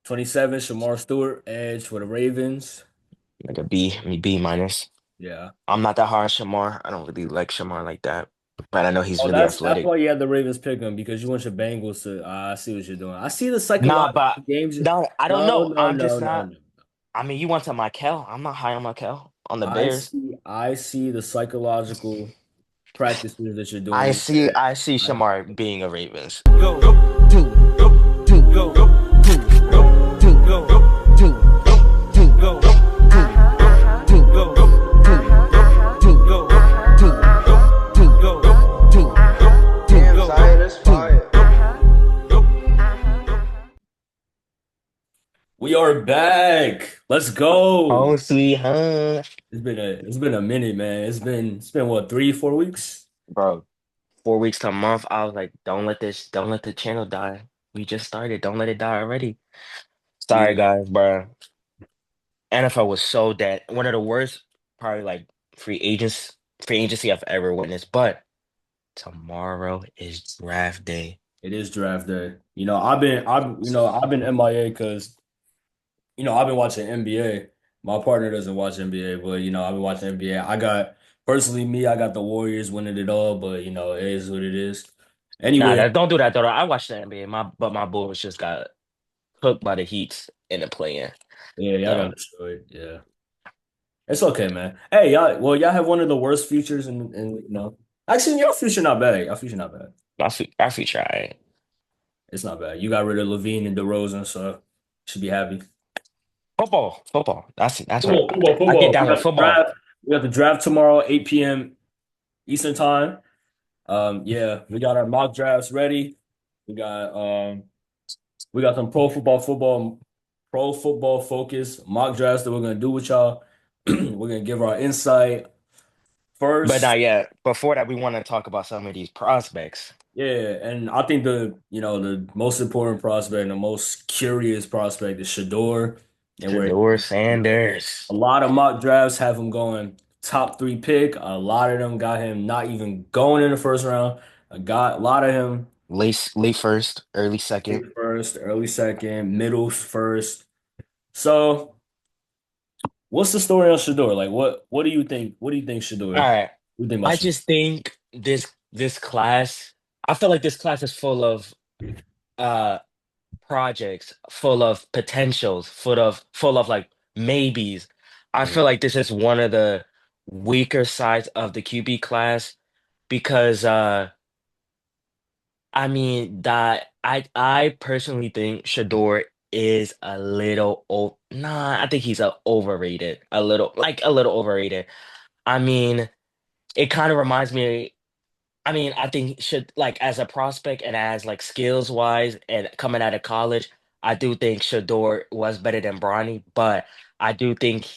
27, Shamar Stewart, edge for the Ravens. Like a B, I mean B minus. Yeah. I'm not that hard on Shamar. I don't really like Shamar like that, but I know he's Oh, really that's athletic. why you had the Ravens pick him because you want your Bengals to. I see what you're doing. I see the Nah, psychological but games. no, I don't No, know. no, I'm no, just no, not. no. I mean, you went to Mikel. I'm not high on Mikel on the I Bears. see. I see the psychological practices that you're doing I with see. Bears. I see I, Shamar being a Ravens. Go, do, do, go, do, do, go, do, do, go, do, go, do, go, do, go, do, Damn, go, Saya, that's fire. we are back. Let's go. Oh, sweet, huh? It's been a minute, man. It's been what 3, 4 weeks. Bro, 4 weeks to a month. I was like, don't let the channel die. We just started. Don't let it die already. Sorry, Yeah. guys, bro. NFL was so dead. One of the worst, probably like free agency I've ever witnessed. But tomorrow is draft day. It is draft day. I've been MIA because I've been watching NBA. My partner doesn't watch NBA, but I've been watching NBA. Personally, I got the Warriors winning it all, but it is what it is. Nah, Anyway, don't do that though. I watched the NBA. My Bulls just got cooked by the Heats in the play-in. yeah, y'all got So destroyed. Yeah, it's okay, man. Hey, y'all have one of the worst futures, actually, your future not bad. Your future not bad. our future, all right. It's not bad. You got rid of Levine and DeRozan, so you should be happy. Football. That's what Football, football, I get football. We down with got the football. draft. We got the draft tomorrow, 8 p.m. Eastern time. Yeah, we got our mock drafts ready. We got um we got some pro football focus mock drafts that we're gonna do with y'all. We're gonna give our insight But first. not yet. Before that, we want to talk about some of these prospects. Yeah, and I think the most important prospect and the most curious prospect is Shadeur. And we're Shadeur you know, a Sanders. lot of mock drafts have him going top three pick. A lot of them got him not even going in the first round. A lot of him Late first, early second. late first, early second, middle first. So, what's the story on Shador? Like, what do you think? What do you think, All Shador? What right. do you think about I Shador? just think this class, I feel like this class is full of uh projects, full of potentials, full of like maybes. I Mhm. feel like this is one of the weaker sides of the QB class because I mean that I personally think Shador is a little nah, I think he's overrated. A little overrated. I mean, it kind of reminds me. I mean, I think should like as a prospect and as like skills wise and coming out of college, I do think Shador was better than Bronny, but I do think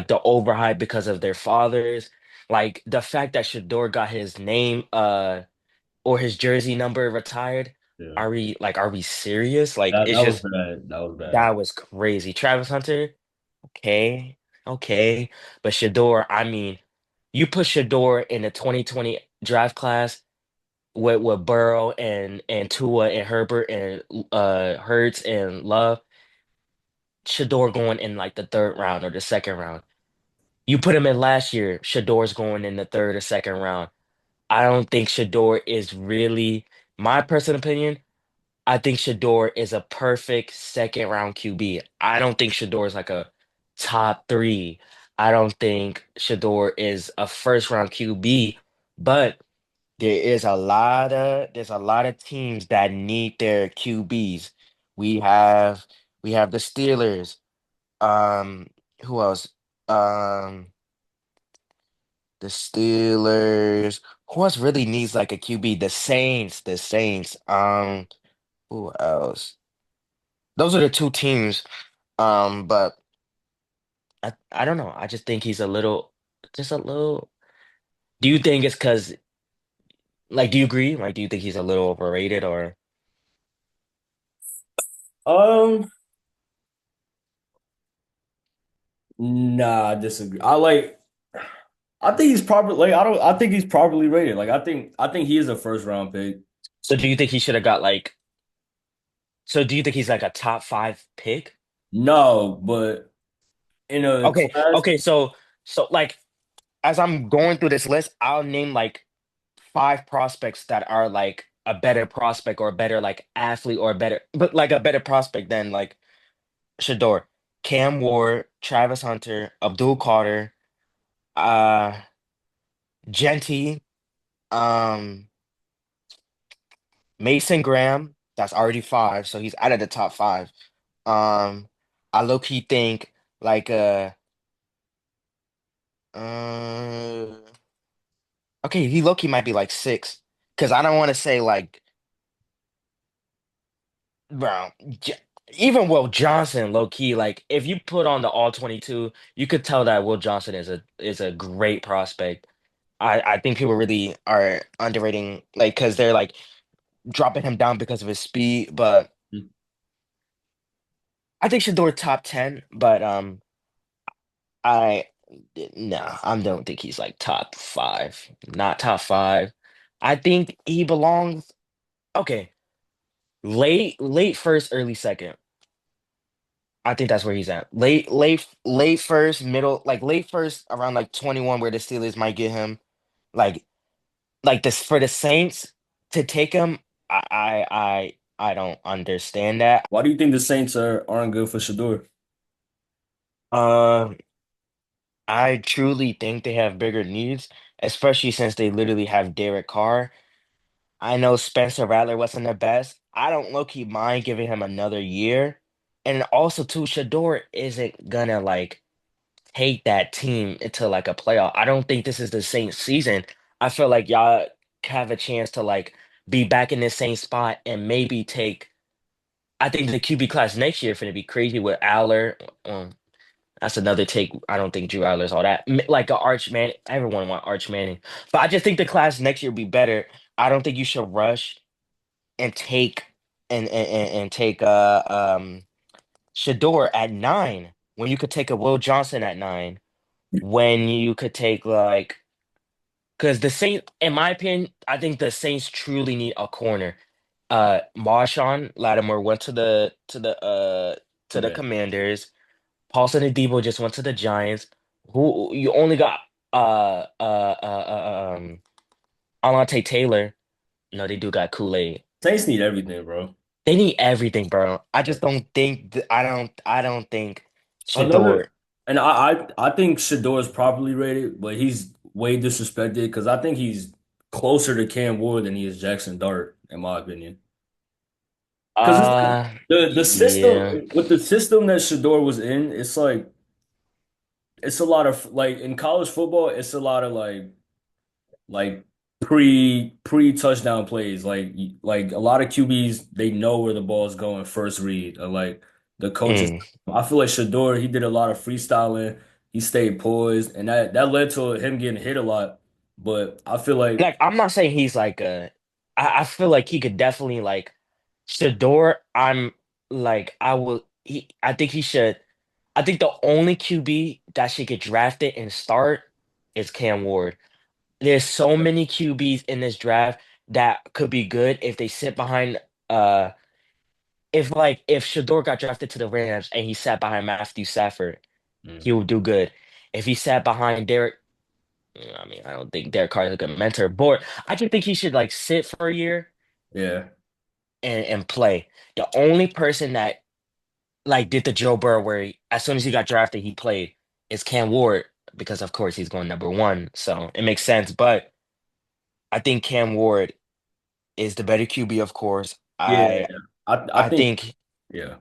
the overhype because of their fathers, like the fact that Shador got his name or his jersey number retired. Yeah, Are we serious? Like that it's that was just bad. That was bad. that was crazy. Travis Hunter, okay, okay, but Shador, I mean. You put Shador in the 2020 draft class with Burrow and Tua and Herbert and Hurts and Love, Shador going in like the third round or the second round. You put him in last year, Shador's going in the third or second round. I don't think Shador is really my personal opinion. I think Shador is a perfect second round QB. I don't think Shador is like a top three. I don't think Shador is a first round QB, but there's a lot of teams that need their QBs. We have we have the Steelers. Um, who else? Um, the Steelers. Who else really needs like a QB? The Saints. The Saints. Who else? Those are the two teams. But I don't know. I just think he's just a little. Do you think it's because do you agree? Like, do you think he's a little overrated or? Um, nah, I disagree. I think he's probably like I don't. I think he's properly rated. Like I think he is a first round pick. So do you think he should have got like So do you think he's like a top five pick? No, but in a Okay, class, okay, so like as I'm going through this list, I'll name like five prospects that are like a better prospect or a better like athlete or a better but like a better prospect than like Shador. Cam Ward, Travis Hunter, Abdul Carter, uh Genty, um Mason Graham, that's already five, so he's out of the top five. Um I low key think like uh okay, he low key might be like six. Cause I don't want to say like bro, even Will Johnson, low key, like if you put on the all 22, you could tell that Will Johnson is a great prospect. I think people really are underrating like because they're like dropping him down because of his speed, but I think Shador top 10, but I no, I don't think he's like top five. Not top five. I think he belongs okay, late first, early second. I think that's where he's at. Late first, middle, like late first, around like 21, where the Steelers might get him. Like, like this for the Saints to take him. I don't understand that. why do you think the Saints aren't good for Shador? Uh, I truly think they have bigger needs, especially since they literally have Derek Carr. I know Spencer Rattler wasn't the best. I don't low key mind giving him another year. And also too, Shador isn't gonna like take that team into like a playoff. I don't think this is the same season. I feel like y'all have a chance to like be back in the same spot and maybe take. I think the QB class next year is going to be crazy with Aller. That's another take. I don't think Drew Aller's all that like a Arch Man. Everyone want Arch Manning, but I just think the class next year will be better. I don't think you should rush and take and take Shador at 9 when you could take a Will Johnson at 9 when you could take like because the Saints, in my opinion, I think the Saints truly need a corner. Marshawn Lattimore went to the Yeah. Commanders. Paulson and Debo just went to the Giants. Who you only got Alante Taylor. No, they do got Kool-Aid. Saints need everything, bro. They need everything, bro. I just don't think I don't think Another, Shador. and I think Shador is properly rated, but he's way disrespected because I think he's closer to Cam Ward than he is Jackson Dart, in my opinion. Because it's like the Yeah. system with the system that Shador was in, it's like it's a lot of like in college football, it's a lot of like pre touchdown plays. Like a lot of QBs, they know where the ball's going first read. Or like the coaches, Mm. I feel like Shador, he did a lot of freestyling. He stayed poised, and that led to him getting hit a lot. But I feel like Like I'm not saying he's like a I feel like he could definitely like Shador, I'm like I think he should I think the only QB that should get drafted and start is Cam Ward. There's so many QBs in this draft that could be good if they sit behind uh if Shador got drafted to the Rams and he sat behind Matthew Stafford, mm, he would do good. If he sat behind Derek I mean, I don't think Derek Carr is a good mentor, but I just think he should like sit for a year yeah, and play. The only person that like did the Joe Burrow where as soon as he got drafted, he played is Cam Ward because of course he's going number one, so it makes sense. But I think Cam Ward is the better QB, of course. yeah. I I think think yeah,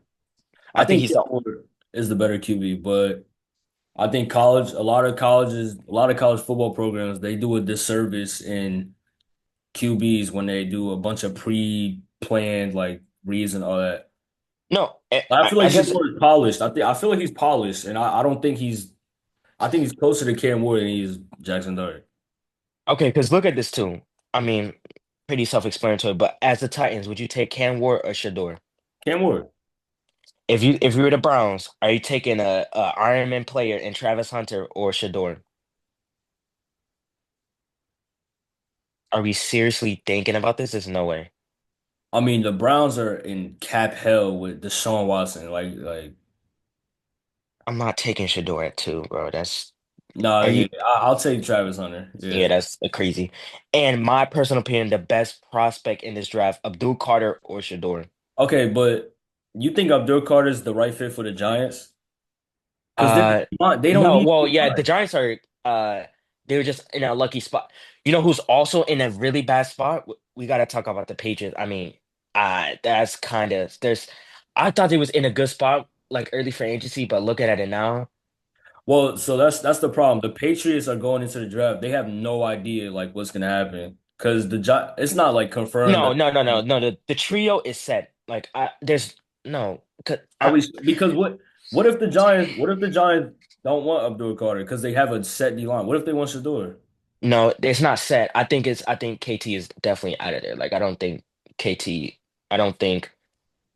I I think think he's Cam the Ward is the better QB, but I think college, a lot of colleges, a lot of college football programs, they do a disservice in QBs when they do a bunch of pre-planned like reads and all that. no. I feel like I guess Shador is polished. I feel like he's polished, and I don't think I think he's closer to Cam Ward than he is Jackson Dart. okay. Because look at this too. I mean, pretty self-explanatory. But as the Titans, would you take Cam Ward or Shador? Cam Ward, If you were the Browns, are you taking a Iron Man player in Travis Hunter or Shador? Are we seriously thinking about this? There's no way. I mean, the Browns are in cap hell with Deshaun Watson. Like, I'm not taking Shador at 2, bro. That's nah, are yeah, you I'll take Travis Hunter. yeah, Yeah. that's crazy. And my personal opinion, the best prospect in this draft, Abdul Carter or Shador. Okay, but you think Abdul Carter's the right fit for the Giants? Because Uh they don't no, need well, to yeah, the line. Giants are they were just in a lucky spot. You know who's also in a really bad spot? We got to talk about the Patriots. I mean, that's kind of there's I thought they was in a good spot like early free agency, but looking at it now, Well, so that's the problem. The Patriots are going into the draft. They have no idea like what's gonna happen because it's not like confirmed no, that. no, no, no, no. The trio is set. Like there's no, 'cause Are we? Because what if the Giants don't want Abdul Carter because they have a set D line? What if they want Shador? no, it's not set. I think KT is definitely out of there. Like KT. I don't think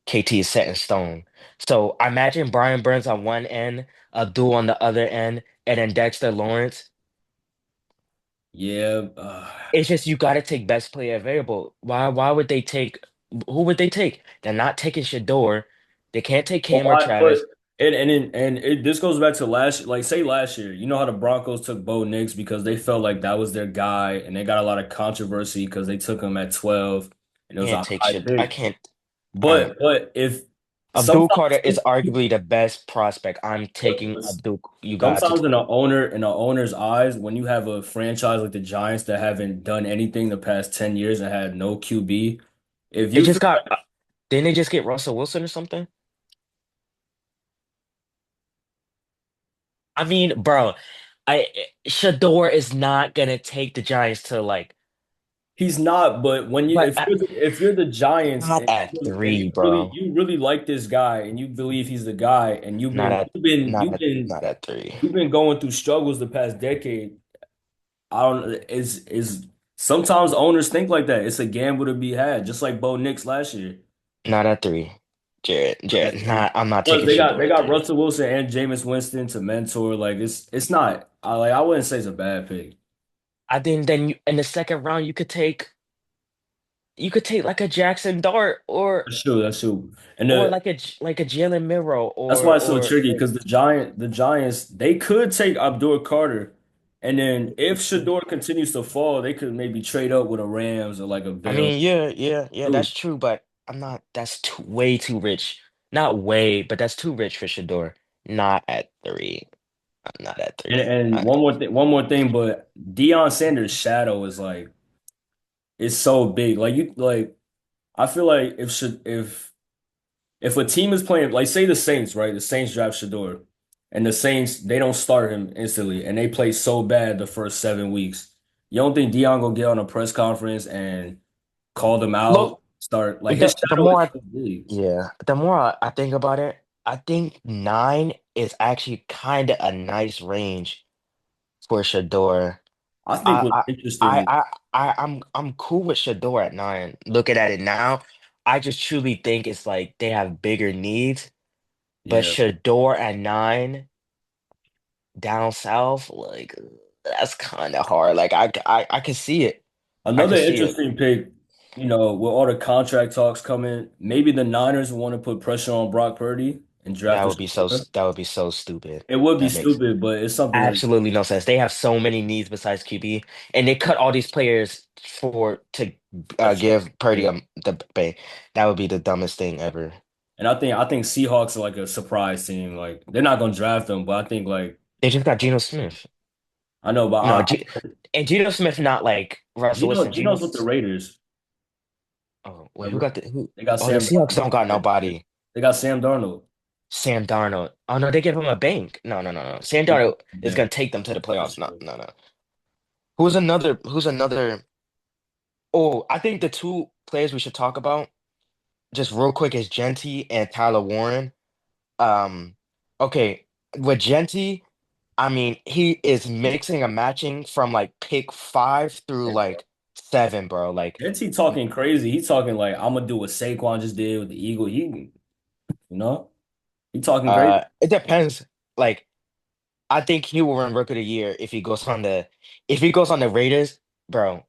KT is set in stone. So I imagine Brian Burns on one end, Abdul on the other end, and then Dexter Lawrence. Yeah. It's just you got to take best player available. Why would they take? Who would they take? They're not taking Shador. They can't take But Cam or why? But Travis. this goes back to like say last year. You know how the Broncos took Bo Nix because they felt like that was their guy, and they got a lot of controversy because they took him at 12, and it was Can't a take high Shador. I pick. can't. Uh, But if Abdul Carter sometimes is arguably the best prospect. I'm taking but Abdul. You got to sometimes take. in a owner's eyes, when you have a franchise like the Giants that haven't done anything the past 10 years and had no QB, if They you just feel got. Didn't they just get Russell Wilson or something? I mean, bro, I Shador is not gonna take the Giants to like, he's not, but when you but if you're the Giants not at and 3, bro. you really like this guy and you believe he's the guy and Not at not at 3. you've been going through struggles the past decade. I don't is sometimes owners think like that. It's a gamble to be had, just like Bo Nix last year. Not at 3. Jared, not I'm not Plus, taking Shador they at got 3. Russell Wilson and Jameis Winston to mentor. Like it's not. I wouldn't say it's a bad pick. I think then in the second round you could take like a Jackson Dart That's true. That's true. And or like a Jalen Miro that's why it's so or tricky because the Giants they could take Abdul Carter, and then if Shador continues to fall, they could maybe trade up with a Rams or like a I Bill. mean, yeah, that's true, but I'm not that's way too rich. Not way, but that's too rich for Shador. Not at 3. Not at 3. And one more thing, but Deion Sanders' shadow is like it's so big. I feel like if a team is playing, like say the Saints, right? The Saints draft Shador, and the Saints they don't start him instantly, and they play so bad the first 7 weeks. You don't think Dion gonna get on a press conference and call them out? Look, Start like his the shadow is more so big. the more I think about it, I think 9 is actually kind of a nice range for Shador. I think I, what's I, I, interesting, I, I'm cool with Shador at 9. Looking at it now, I just truly think it's like they have bigger needs. But yeah. Shador at 9 down south, like that's kind of hard. Like I can see it. I Another can see it. interesting pick, with all the contract talks coming, maybe the Niners want to put pressure on Brock Purdy and draft a Shador. That would be so stupid. It would be That makes stupid, but it's something that absolutely no sense. They have so many needs besides QB, and they cut all these players to that's give Purdy true. the pay. That would be the dumbest thing ever. And I think Seahawks are like a surprise team. Like they're not gonna draft them, but I think like They just got Geno Smith. I know, but No, and Geno Smith not like Russell Wilson. Geno's with the Raiders. Oh wait, The who Ra- got the who? They got Oh, the Sam Seahawks Darnold. don't got nobody. They got Sam Darnold. Sam Darnold. Oh no, they gave him a bank. No, no, no, no. Sam Yeah, Darnold is yeah, gonna take them to the that's playoffs. No, true. no, no. Who's another? Who's another? Oh, I think the two players we should talk about just real quick is Genty and Tyler Warren. Um, okay, with Genty, I mean he is mixing and matching from like pick 5 through like 7, bro. Like, Is he talking crazy? He talking like I'm gonna do what Saquon just did with the Eagle. He talking crazy. it depends. Like, I think he will win Rookie of the Year if he goes on the Raiders, bro.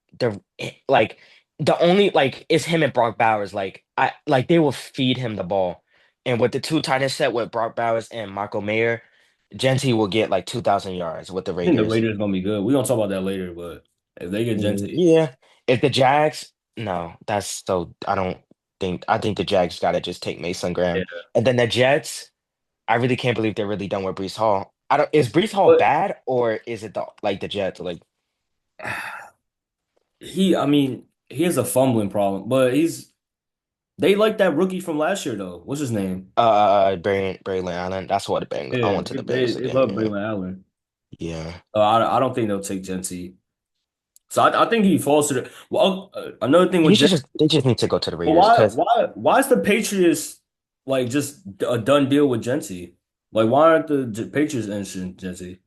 Like the only like it's him and Brock Bowers. Like I like they will feed him the ball. And with the two tight end set with Brock Bowers and Michael Mayer, Gentry will get like 2,000 yards with the I think the Raiders. Raiders gonna be good. We gonna talk about that later, but if they get Gentry, Yeah. If the Jags, no, that's so I think the Jags gotta just take Mason Graham. yeah. And then the Jets, I really can't believe they're really done with Brees Hall. I don't is Brees Hall But bad or is it the Jets? Like I mean, he has a fumbling problem, but they like that rookie from last year though. What's his name? Braylon Allen. That's what I Yeah, went to the they Bengals they again. love Yeah. Braylon Allen. Yeah. I don't think they'll take Gentry. So I think he falls to the well. Another thing with He should Gentry, just they just need to go to the but Raiders because why is the Patriots like just a done deal with Gentry? Like why aren't the Patriots interested in Gentry?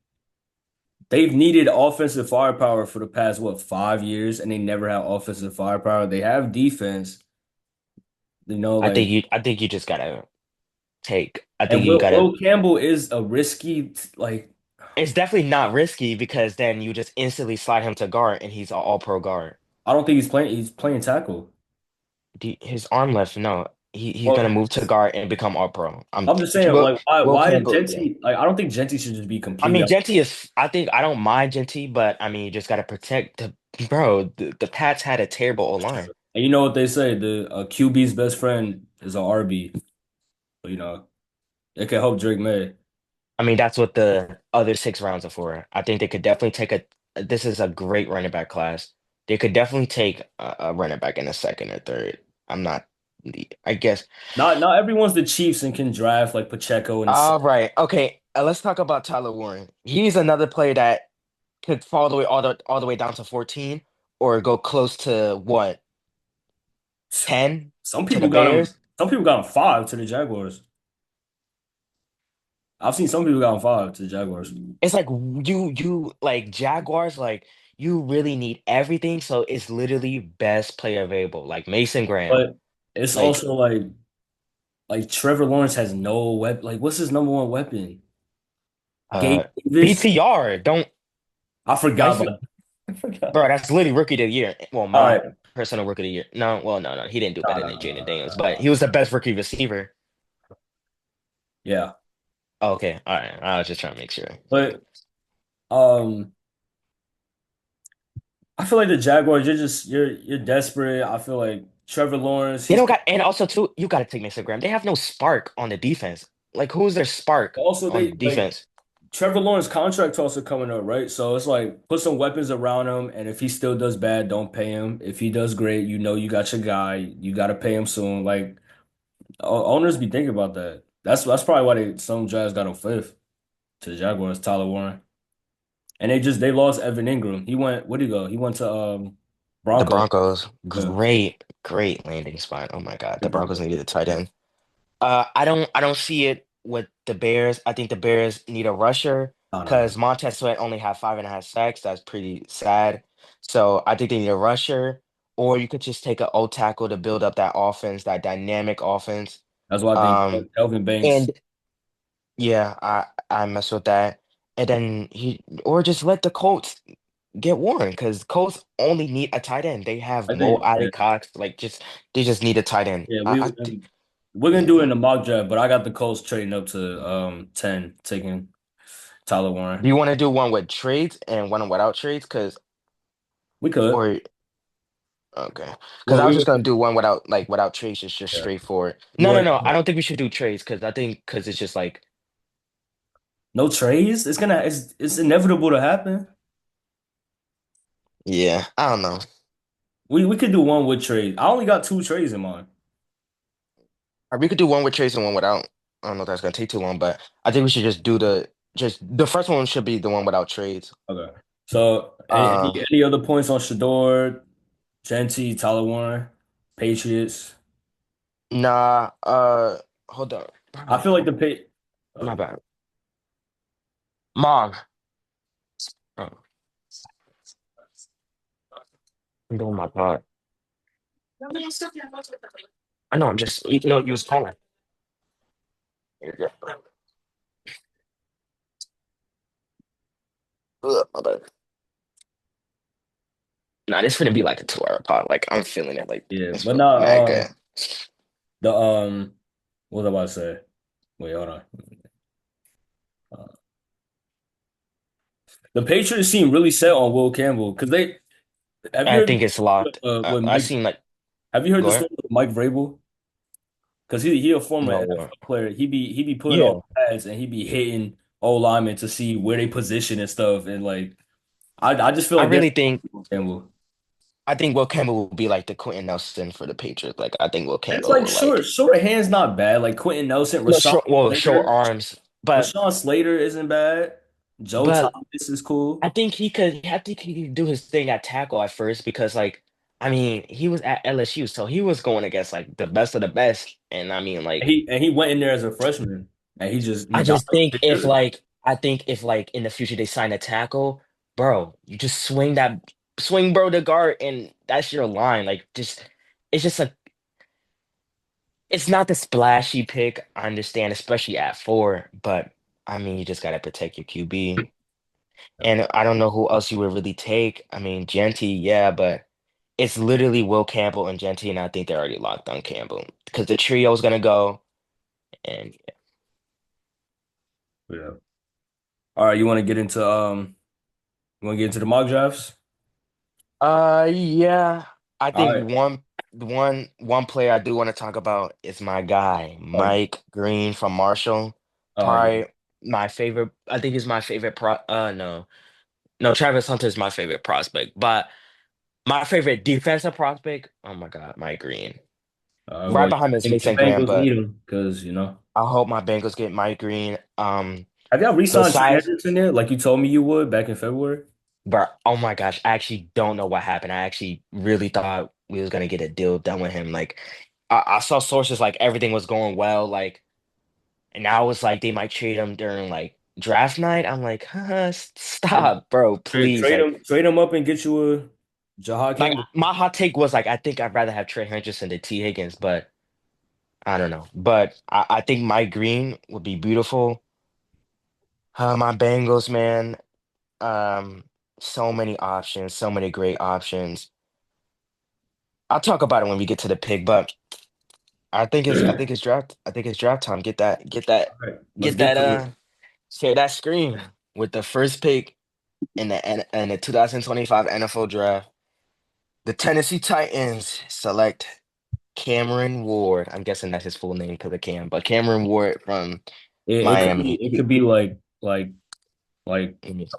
They've needed offensive firepower for the past what 5 years, and they never had offensive firepower. They have defense, like I think you just gotta I think and you gotta Will Campbell is a risky like it's definitely not risky because then you just instantly slide him to guard and he's an all pro guard. I don't think he's playing. He's playing tackle. His arm left, no. He's Well, gonna move to guard and become all pro. I'm just saying, Will like, why Will why is Campbell, yeah. Gentry like? I don't think Gentry should just be I completely mean, out. Genty is. I think I don't mind Genty, but I mean, you just gotta protect the bro. The Pats had a terrible O line. And you know what they say, the QB's best friend is an RB. It can help Drake May. I mean, that's what the other 6 rounds are for. I think they could definitely take a. This is a great running back class. They could definitely take a running back in the second or third. I'm not. I guess. Not everyone's the Chiefs and can draft like Pacheco in the All right. Okay. Let's talk about Tyler Warren. He's another player that could fall all the way down to 14 or go close to what second. 10 Some to the people got him. Bears. Some people got him 5 to the Jaguars. I've seen some people got him 5 to the Jaguars. It's like you like Jaguars, like you really need everything. So it's literally best player available, like Mason Graham. But it's Like also like Trevor Lawrence has no weapon. Like, what's his number one weapon? uh Gabe Davis. BTR, don't I forgot vice about. I forgot. bro, that's literally rookie of the year. Well, All my right. personal rookie of the year. No, well, no, he didn't do Nah, better nah, than nah, Jaden nah, Daniels, nah, but nah. he was the best rookie receiver. Yeah, Oh, okay, all right. I was just trying to make sure. but um, I feel like the Jaguars. You're desperate. I feel like Trevor Lawrence. They He's don't got, and also too, you got to take Mason Graham. They have no spark on the defense. Like, who's their spark also on the they like defense? Trevor Lawrence contract talks are coming up, right? So it's like put some weapons around him, and if he still does bad, don't pay him. If he does great, you got your guy. You got to pay him soon. Like owners be thinking about that. That's probably why some Jags got him fifth to the Jaguars, Tyler Warren, and they lost Evan Ingram. He went where'd he go? He went to The Broncos. Broncos, Yeah, great landing spot. Oh my God, the super Broncos good. needed a tight end. I don't see it with the Bears. I think the Bears need a rusher No, no, no. because Montez Sweat only had 5.5 sacks. That's pretty sad. So I think they need a rusher, or you could just take an old tackle to build up that offense, that dynamic offense. That's why I think Um, Elvin Banks. and yeah, I mess with that. And then he or just let the Colts get Warren because Colts only need a tight end. They have I Mo think Ali Cox. Like just they just need a tight end. yeah, I we're gonna yeah. do it in the mock draft, but I got the Colts trading up to 10, taking Tyler Do Warren. you want to do one with trades and one without trades? Cause We could. or okay, because Well, I was we just gonna do one without trades, just yeah. straightforward. No, no, What? no. I don't think we should do trades because I think because it's just like No trades? It's inevitable to happen. yeah, I don't know. We could do one with trade. I only got 2 trades in mind. Or we could do one with trades and one without. I don't know if that's gonna take too long, but I think we should just the first one should be the one without trades. Okay. So Um, any other points on Shadeur, Gentry, Tyler Warren, Patriots? nah. Hold on. I feel like the pay. My Oh, bad. Mom. Oh, I'm doing my part. I know. I'm just you was calling. There you go. Ugh, my bad. Nah, this gonna be like a 2 hour pod. Like I'm feeling it. Like Yeah, it's but feeling not mad good. the what was I about to say? Wait, hold on. Uh, the Patriots seem really set on Will Campbell because they have you I heard think it's locked. with I Mike? seen like Have you heard go the ahead. story with Mike Vrabel? Because he a former No war. NFL player. He be putting on Yeah, pads and he be hitting O linemen to see where they position and stuff. And like I just feel I like they're really think Will Campbell. I think Will Campbell will be like the Quentin Nelson for the Patriots. Like I think Will It's Campbell like will like short hands not bad. Like Quentin Nelson, no short, well, short Slater. arms, but Rashawn Slater isn't bad. Joe but Thomas is cool. I think he could do his thing at tackle at first because like I mean he was at LSU, so he was going against like the best of the best, and I mean And like he went in there as a freshman and he I just think dominated if good. like I think if like in the future they sign a tackle, bro, you just swing bro to guard and that's your line. Like just it's just a it's not the splashy pick, I understand, especially at 4, but I mean you just gotta protect your QB. And I don't know who else you would really take. I mean, Genty, yeah, but it's literally Will Campbell and Genty, and I think they're already locked on Campbell because the trio's gonna go. And Yeah. All right, you want to get into the mock drafts? yeah, I All think right. one player I do want to talk about is my guy, Oh, Mike Green from Marshall. yeah. Probably my favorite. I think he's my favorite no, Travis Hunter is my favorite prospect, but my favorite defensive prospect. Oh my God, Mike Green. Well, Right behind him is your Mason Graham, Bengals need but him because I hope my Bengals get Mike Green. have y'all re-signed Trey Besides, Hendrickson yet? Like you told me you would back in February. but oh my gosh, I actually don't know what happened. I actually really thought we was gonna get a deal done with him. Like, I saw sources like everything was going well, like, and now it's like they might trade him during like draft night. I'm like, stop, bro, please. Trade him up and get you a Jahad Like Campbell. my hot take was like, I think I'd rather have Trey Hendrickson than T Higgins, but I don't know. But I think Mike Green would be beautiful. My Bengals, man. Um, so many options, so many great options. I'll talk about it when we get to the pick, but I think it's draft time. All right, let's Get get that to it. share that screen with the first pick in the 2025 NFL draft. The Tennessee Titans select Cameron Ward. I'm guessing that's his full name because of Cam, but Cameron Ward from Miami. It could be like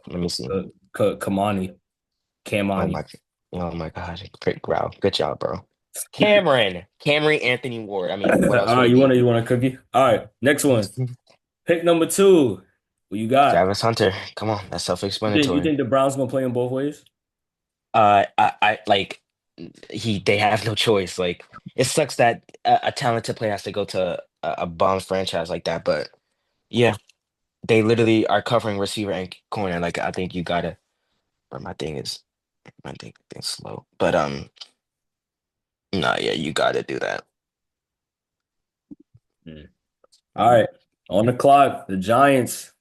Let me see. Kamani Oh Kamani. my, oh my God. Great growl. Good job, bro. Cameron Anthony Ward. I mean, what else All would right, it be? you want a cookie? All right, next one. Pick number two. What you got? Travis Hunter. Come on, that's You self-explanatory. think the Browns gonna play him both ways? I like they have no choice. Like it sucks that a talented player has to go to a bomb franchise like that, but yeah, they literally are covering receiver and corner. Like I think you gotta. But my thing's slow. But no, yeah, you gotta do that. Hmm. All right, on the clock, the Giants.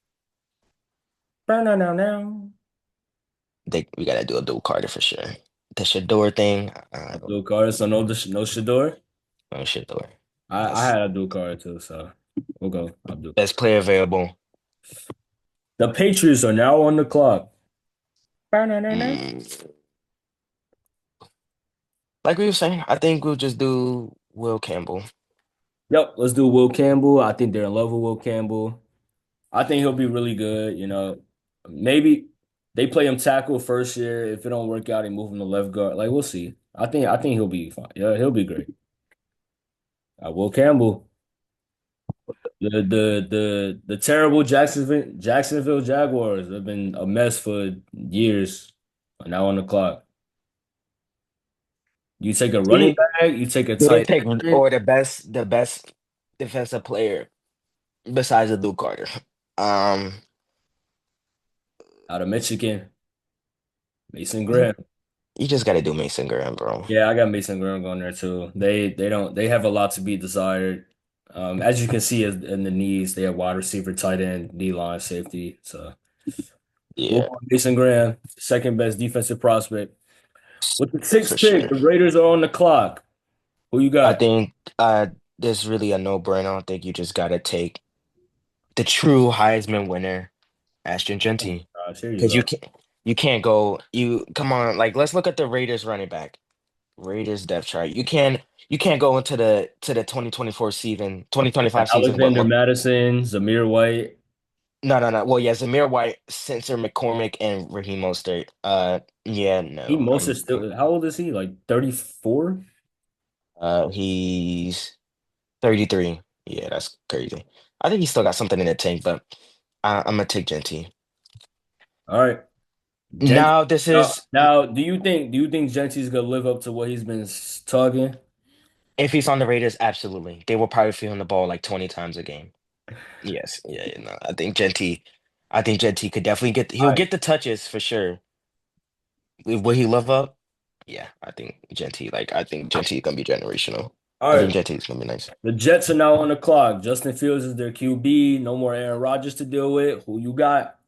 Now. We gotta do a dual Carter for sure. The Shadeur thing, Abdul Carter, so no Shador. no Shadeur. I That's had Abdul Carter too, so we'll go Abdul. best player available. The Patriots are now on the clock. Now. Mm, like we were saying, I think we'll just do Will Campbell. Yep, let's do Will Campbell. I think they're in love with Will Campbell. I think he'll be really good. Maybe they play him tackle first year. If it don't work out, they move him to left guard. Like we'll see. I think he'll be fine. Yeah, he'll be great. Will Campbell, the terrible Jacksonville Jaguars have been a mess for years. Are now on the clock. You take a running He back, you take a didn't tight take end or the best defensive player besides the Luke Carter. Um, out of Michigan, Mason Graham. you just got to do Mason Graham, bro. Yeah, I got Mason Graham going there too. They have a lot to be desired. As you can see in the needs, they have wide receiver, tight end, D line, safety. So we'll Yeah, go Mason Graham, second best defensive prospect. With the sixth For pick, sure. the Raiders are on the clock. Who you I got? think there's really a no-brainer. I think you just gotta take the true Heisman winner, Ashton Oh, Genty. gosh, here you Because go. you can't go you come on, like let's look at the Raiders running back. Raiders depth chart. You can't go into the 2024 season, 2025 season, but Alexander Madison, Zamir White. no. Well, yeah, Zamir White, Sensor McCormick, and Raheem Mostert. Yeah, He no. most is still. How old is he? Like 34? He's 33. Yeah, that's crazy. I think he's still got something in the tank, but I'm gonna take Genty. All right. Gent. Now this Now, is now, do you think Gentry's gonna live up to what he's been talking? if he's on the Raiders, absolutely. They will probably feel him the ball like 20 times a game. Yes, yeah, no. I think Genty could definitely All he'll right. get the touches for sure. Will he live up? Yeah, I think Genty is gonna be generational. All I think right. Genty is gonna be nice. The Jets are now on the clock. Justin Fields is their QB. No more Aaron Rodgers to deal with. Who you got?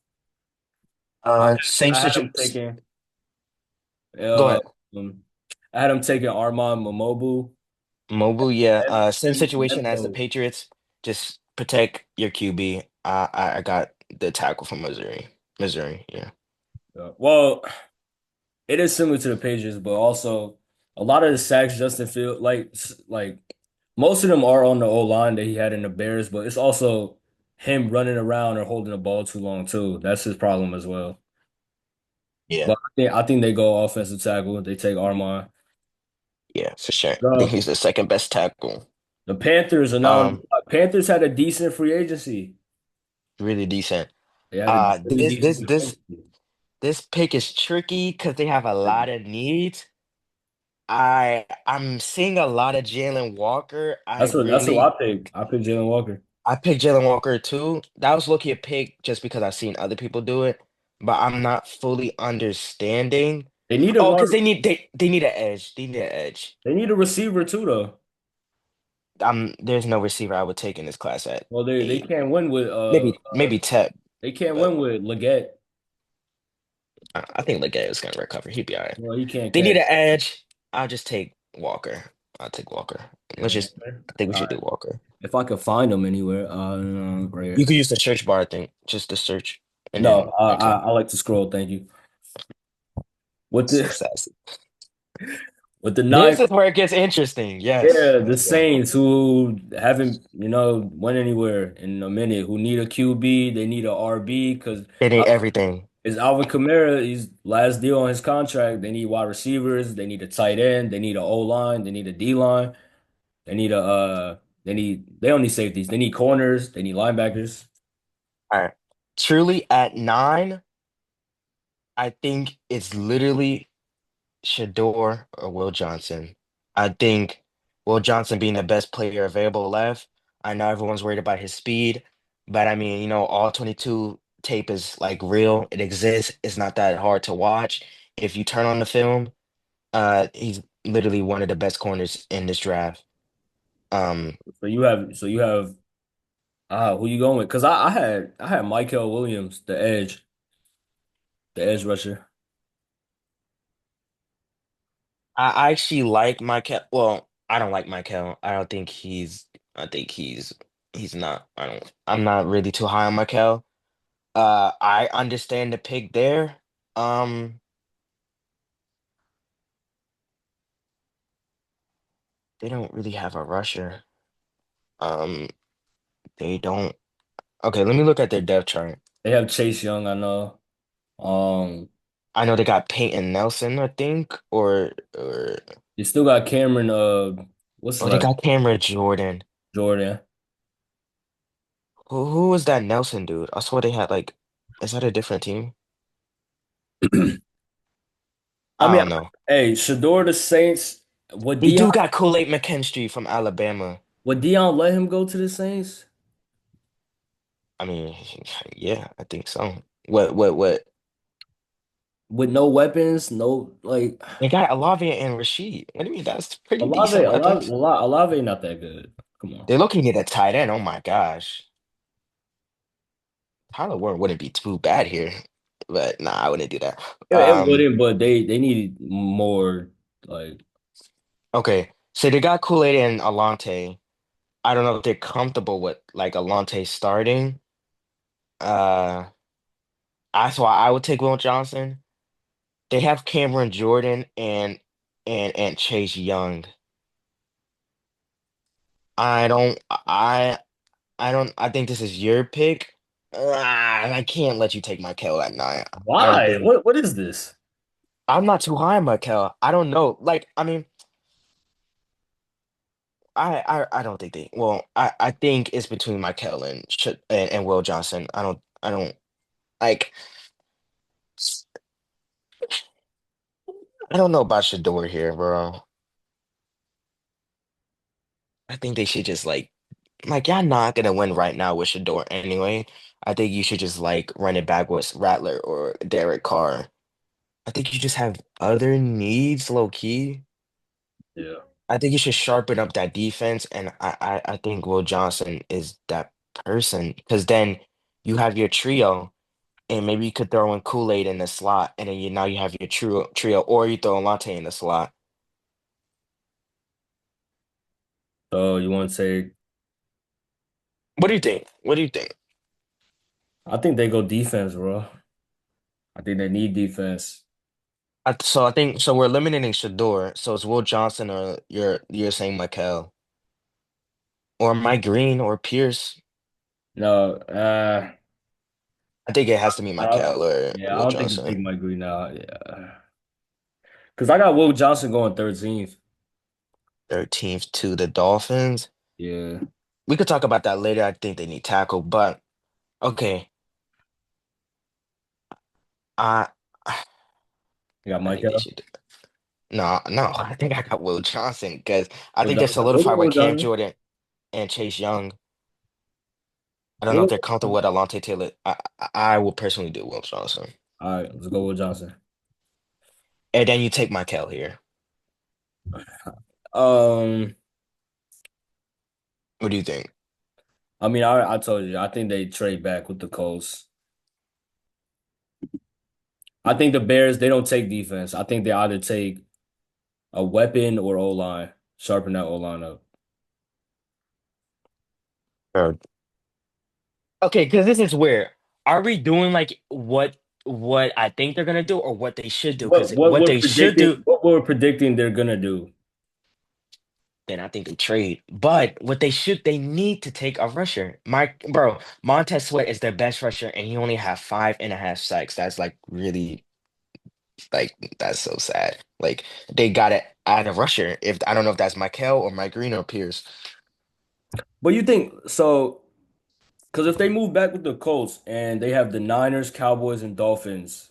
I, Same I had him situation. taking. Go Uh, ahead. um, I had him taking Armand Mamobu. Mobile, yeah. And, Same situation and as the so, Patriots. Just protect your QB. I got the tackle from Missouri. Missouri, yeah. well, it is similar to the Patriots, but also a lot of the sacks Justin Field like most of them are on the O line that he had in the Bears, but it's also him running around or holding the ball too long too. That's his problem as well. Yeah, But I think they go offensive tackle. They take Armand. yeah, for sure. I think So he's the second best tackle. the Panthers are now on the Um, clock. Panthers had a decent free agency. really decent. They had a really This decent this free this agency. this pick is tricky because they have a Like, lot of needs. I'm seeing a lot of Jalen Walker. that's what I picked. I picked Jalen Walker. I picked Jalen Walker too. That was lucky a pick just because I've seen other people do it, but I'm not fully understanding. They need a Oh, wide, because they need an edge. They need an edge. they need a receiver too though. There's no receiver I would take in this class at Well, they 8. can't win with Maybe Tep, they can't but win with Leggett. I think Leggett is gonna recover. He'd be all right. Well, he can't They need catch. an edge. I'll just take Walker. I'll take Walker. Yeah, I think we all should right. do Walker. If I could find him anywhere, You great. could use the search bar, I think, just the search, and No, then okay. I like to scroll. Thank you. With So the sassy. with the nine, This is where it gets interesting. Yes, yeah, the let's go. Saints who haven't went anywhere in a minute, who need a QB, they need a RB because They need everything. is Alvin Kamara. He's last deal on his contract. They need wide receivers. They need a tight end. They need a O line. They need a D line. They need a they don't need safeties. They need corners. They need linebackers. All right. Truly at 9, I think it's literally Shador or Will Johnson. I think Will Johnson being the best player available left. I know everyone's worried about his speed, but I mean, all 22 tape is like real. It exists. It's not that hard to watch. If you turn on the film, he's literally one of the best corners in this draft. Um, So you have who you going with? Because I had Michael Williams, the edge rusher. I actually like Michael. Well, I don't like Michael. I think he's not. I'm not really too high on Michael. I understand the pick there. Um, they don't really have a rusher. Um, they don't. Okay, let me look at their depth chart. They have Chase Young, I know. Um, I know they got Peyton Nelson, I think, or you still got Cameron. What's his oh, they last got Cameron Jordan. Jordan. Who was that Nelson dude? I swear they had like, is that a different team? I I mean, don't know. hey, Shador the Saints. Would They Dion do got Kool-Aid McKinstry from Alabama. would Dion let him go to the Saints I mean, yeah, I think so. What? with no weapons, no like They got Olave and Rashid. What do you mean? That's pretty Olave, decent Olave, weapons. Olave not that good. Come on. They're looking at a tight end. Oh my gosh. Tyler Warren wouldn't be too bad here. but nah, I wouldn't do that. It wouldn't, but they needed more like Okay, so they got Kool-Aid and Alante. I don't know if they're comfortable with like Alante starting. Uh, that's why I would take Will Johnson. They have Cameron Jordan and Chase Young. I don't I think this is your pick. I can't let you take Michael at 9. I don't why? think What is this? I'm not too high on Michael. I don't know. Like, I mean, I don't think they well, I think it's between Michael and Will Johnson. I don't like I don't know about Shador here, bro. I think they should just like y'all not gonna win right now with Shador anyway. I think you should just like run it back with Rattler or Derek Carr. I think you just have other needs, low key. Yeah. I think you should sharpen up that defense, and I think Will Johnson is that person because then you have your trio, and maybe you could throw in Kool-Aid in the slot, and then now you have your trio, or you throw Latte in the slot. So you want to say What do you think? What do you think? I think they go defense, bro. I think they need defense. So I think so. We're eliminating Shador. So it's Will Johnson, or you're saying Mikel, or Mike Green, or Pierce. No, I think it has to be I don't, Mikel or yeah, I Will don't think you take Johnson. Mike Green now. Yeah. Because I got Will Johnson going 13th. 13th to the Dolphins. Yeah. We could talk about that later. I think they need tackle, but okay. I You got I Mike think they Hill. should. No, no. I think I got Will Johnson because I Will think they're Johnson. We'll go solidified with Will Cam Johnson. Jordan and Chase Young. I don't know We'll if go they're Will comfortable Johnson. with Alontae Taylor. I will personally do Will Johnson, All right, let's go Will Johnson. and then you take Mikel here. Um, What do you think? I mean, I told you, I think they trade back with the Colts. I think the Bears, they don't take defense. I think they either take a weapon or O line, sharpen that O line up. Okay, because this is where are we doing like what I think they're gonna do or what they should do? Because what they should do, What we're predicting they're gonna do. then I think they trade. But what they need to take a rusher. Montez Sweat is their best rusher, and he only have 5.5 sacks. That's like really like that's so sad. Like they gotta add a rusher. If I don't know if that's Mikel or Mike Green or Pierce. But you think so? Because if they move back with the Colts and they have the Niners, Cowboys, and Dolphins,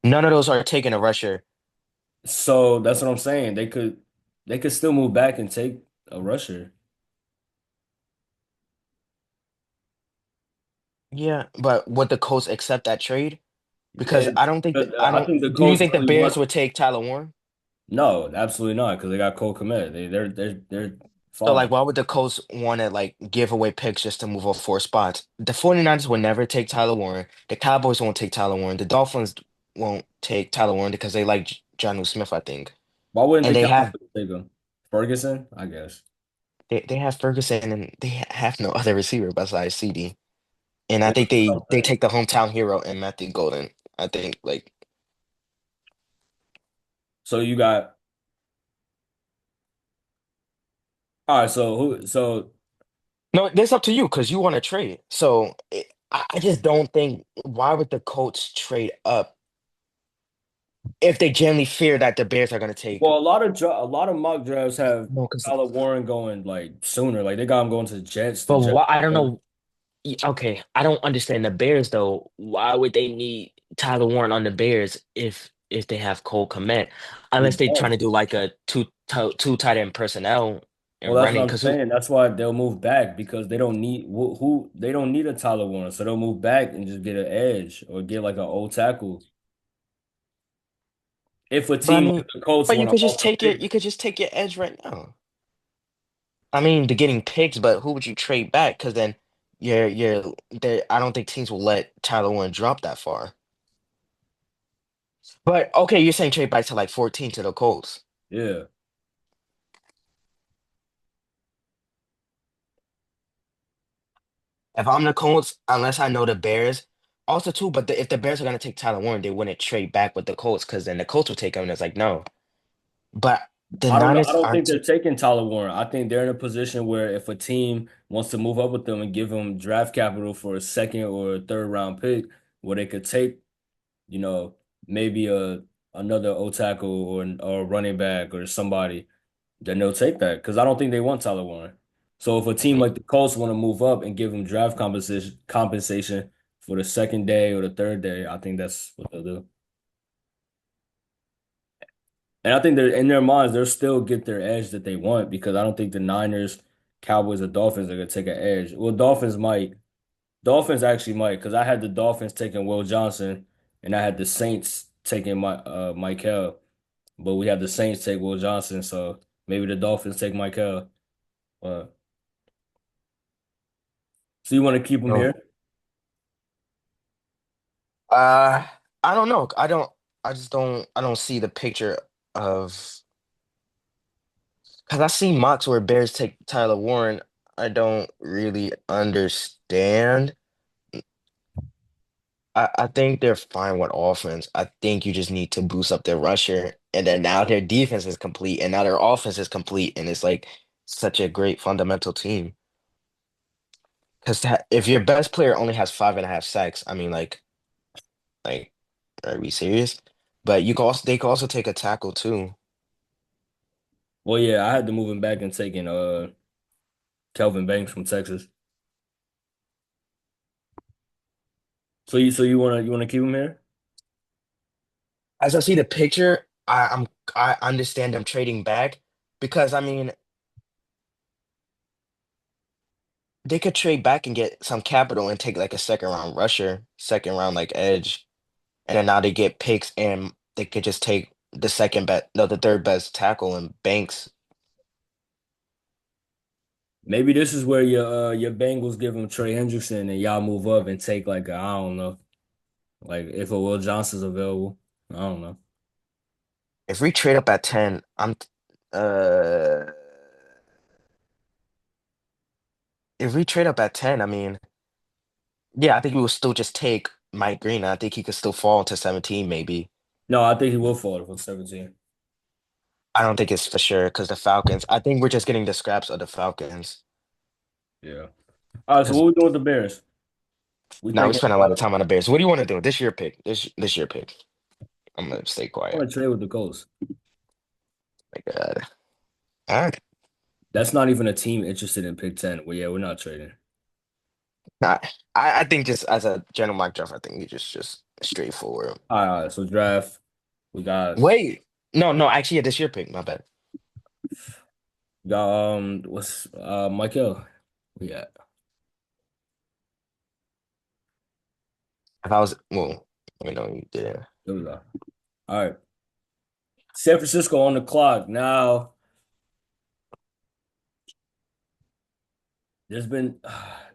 None of those are taking a rusher. so that's what I'm saying. They could still move back and take a rusher. Yeah, but would the Colts accept that trade? Because And I don't think that, I I don't. think the Do you Colts think the really Bears want would take Tyler Warren? no, absolutely not, because they got Cole Kmet. They're So fine. like, why would the Colts want to like give away picks just to move up 4 spots? The 49ers would never take Tyler Warren. The Cowboys won't take Tyler Warren. The Dolphins won't take Tyler Warren because they like Jonnu Smith, I think. Why wouldn't And the they Cowboys have take him? Ferguson, I guess. they have Ferguson and they have no other receiver besides CD. And I Yeah, think that's what they I'm saying. take the hometown hero and Matthew Golden. I think like So you got all right. So who? So no, it's up to you because you want to trade. So I just don't think why would the Colts trade up if they genuinely fear that the Bears are going to take well, a lot of mock drafts have no, because Tyler Warren going like sooner. Like they got him going to the Jets. The but Jets. why I don't know. Okay, I don't understand the Bears though. Why would they need Tyler Warren on the Bears if they have Cole Kmet, They unless they trying don't. to do like a two tight end personnel Well, and that's what running? I'm Because who? saying. That's why they'll move back because they don't need who they don't need a Tyler Warren, so they'll move back and just get an edge or get like an old tackle. If a But I team mean, like the Colts but you want to could just take your overpay, you could just take your edge right now. I mean, the getting picks, but who would you trade back? Because then you're there. I don't think teams will let Tyler Warren drop that far. But okay, you're saying trade back to like 14 to the Colts. Yeah. If I'm the Colts, unless I know the Bears, also too, but if the Bears are gonna take Tyler Warren, they wouldn't trade back with the Colts because then the Colts would take him, and it's like no. But the I don't know. I Niners don't aren't. think they're taking Tyler Warren. I think they're in a position where if a team wants to move up with them and give them draft capital for a second or a third round pick, where they could take, you know, maybe a another O tackle or a running back or somebody, then they'll take that because I don't think they want Tyler Warren. So if a team like the Colts want to move up and give him draft compensation for the second day or the third day, I think that's what they'll do. And I think they're in their minds, they'll still get their edge that they want because I don't think the Niners, Cowboys, or Dolphins are gonna take an edge. Well, Dolphins might. Dolphins actually might, because I had the Dolphins taking Will Johnson and I had the Saints taking Michael. But we had the Saints take Will Johnson, so maybe the Dolphins take Michael. Uh, so you want to keep him No. here? Uh, I don't know. I don't. I just don't. I don't see the picture of because I see mocks where Bears take Tyler Warren. I don't really understand. I think they're fine with offense. I think you just need to boost up their rusher, and then now their defense is complete, and now their offense is complete, and it's like such a great fundamental team. Because if your best player only has 5.5 sacks, I mean, like, are we serious? But you can also they can also take a tackle too. Well, yeah, I had to move him back and taking Kelvin Banks from Texas. So you wanna keep him here? As I see the picture, I understand them trading back because I mean they could trade back and get some capital and take like a second round rusher, second round like edge, and then now they get picks and they could just take the second bet, no, the third best tackle and Banks. Maybe this is where your Bengals give him Trey Hendrickson and y'all move up and take like I don't know, like if a Will Johnson's available. I don't know. If we trade up at 10, uh if we trade up at 10, I mean, yeah, I think we will still just take Mike Green. I think he could still fall to 17 maybe. No, I think he will fall for 17. I don't think it's for sure because the Falcons. I think we're just getting the scraps of the Falcons Yeah. All right, so because what we doing with the Bears? We now we thinking spent a lot of time on the Bears. What do you want to do? This year pick. This year pick. I'm gonna stay I quiet. want to trade with the Colts. My God. All right. That's not even a team interested in pick 10. Well, yeah, we're not trading. Nah, I think just as a general mock draft, I think you just straightforward. All right, so draft. We got Wait, no, actually, yeah, this year pick. My bad. what's Michael? Yeah. If I was well, let me know you did. There we go. All right. San Francisco on the clock. Now, there's been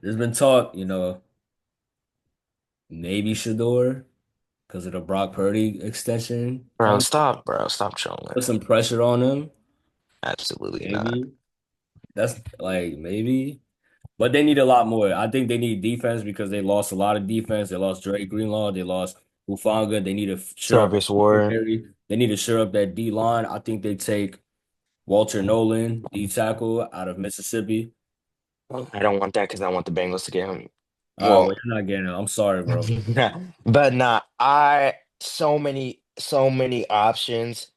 there's been talk, maybe Shadeur because of the Brock Purdy extension Bro, coming. stop, bro. Stop trolling. Put some pressure on him. Absolutely not. Maybe. That's like maybe. But they need a lot more. I think they need defense because they lost a lot of defense. They lost Drake Greenlaw. They lost Hufanga. They need to shore up Travis the Ward. secondary. They need to shore up that D line. I think they take Walter Nolan, D tackle out of Mississippi. I don't want that because I want the Bengals to get him. Well, Well, you're not getting it. I'm sorry, bro. but nah, I so many options.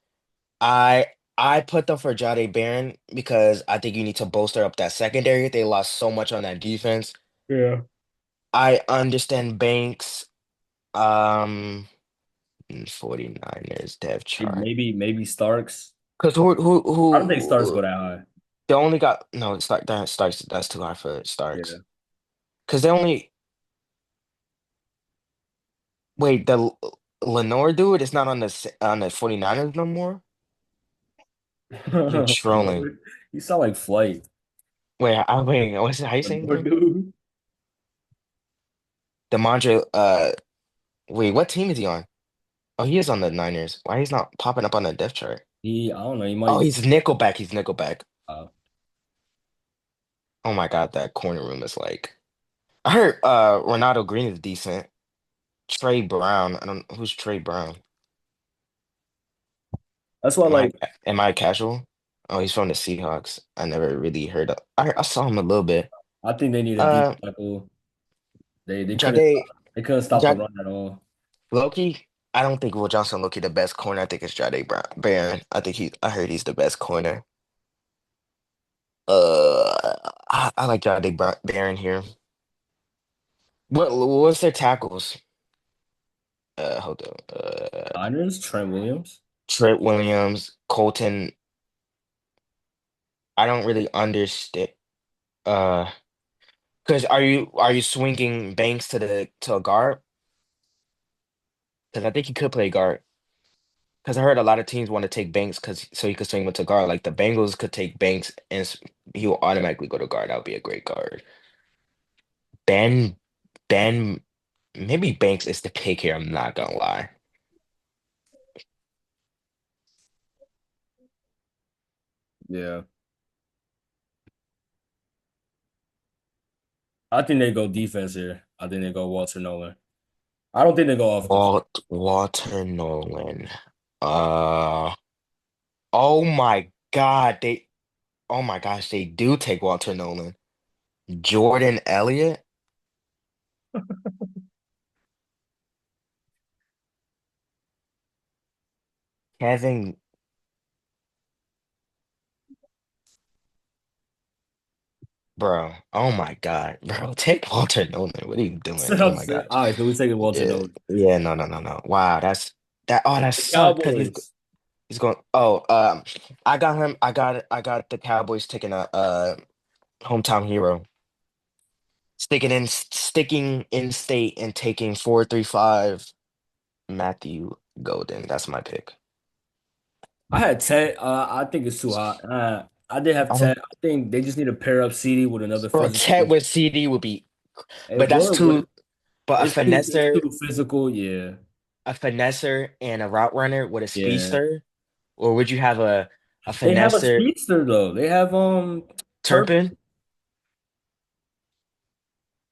I I put them for Jade Barron because I think you need to bolster up that secondary. They lost so much on that defense. Yeah. I understand Banks, um, 49ers depth chart. Maybe Starks. Because I don't think Starks who go that high. they only got no Starks that's too high for Starks. Yeah. Because they only wait Lenore dude is not on on the 49ers no more. You're trolling. You sound like Flight. Wait, what's it, how you saying his name? Dude. Demandre, wait, what team is he on? Oh, he is on the Niners. Why he's not popping up on the depth chart? I don't know. He Oh, might. he's Nickelback. He's Nickelback. Uh, Oh my God, that corner room is like. I heard Ronaldo Green is decent. Trey Brown. I don't who's Trey Brown. that's why, Am I like, am I casual? Oh, he's from the Seahawks. I never really heard of. I saw him a little bit. I think they need a deep Uh, tackle. They couldn't Jade, they couldn't stop the Jade run at all. Loki. I don't think Will Johnson Loki the best corner. I think it's Jade Brown Barron. I heard he's the best corner. I like Barron here. What's their tackles? Hold on. Niners, Trent Williams. Trent Williams, Colton. I don't really understand. Uh, because are you swinging Banks to a guard? Because I think he could play guard. Because I heard a lot of teams want to take Banks because so he could swing him to guard. Like the Bengals could take Banks and he will automatically go to guard. That would be a great guard. Ben Ben maybe Banks is the pick here. I'm not gonna lie. Yeah, I think they go defense here. I think they go Walter Nolan. I don't think they go offense. Walter Nolan. Uh oh my God. Oh my gosh, they do take Walter Nolan. Jordan Elliott, Kevin, bro. Oh my God, bro. Take Walter Nolan. What are you doing? Oh my gosh. All right, so we're taking Walter Yeah, Nolan. yeah, no, no, no, no. Wow, that. Oh, that The sucks because Cowboys. he's going. Oh, I got him. I got the Cowboys taking a hometown hero, sticking in state and taking 4.35 Matthew Golden. That's my pick. I had Ted. I think it's too hot. I did have Oh, Ted. I think they just need to pair up CD with another bro, Chet physical. with CD would be, It but that's would, but too. But it's too physical. Yeah, a finesser and a route runner with a yeah. speedster, or would you have a They have a finesser speedster though. They have Turp. Turpin?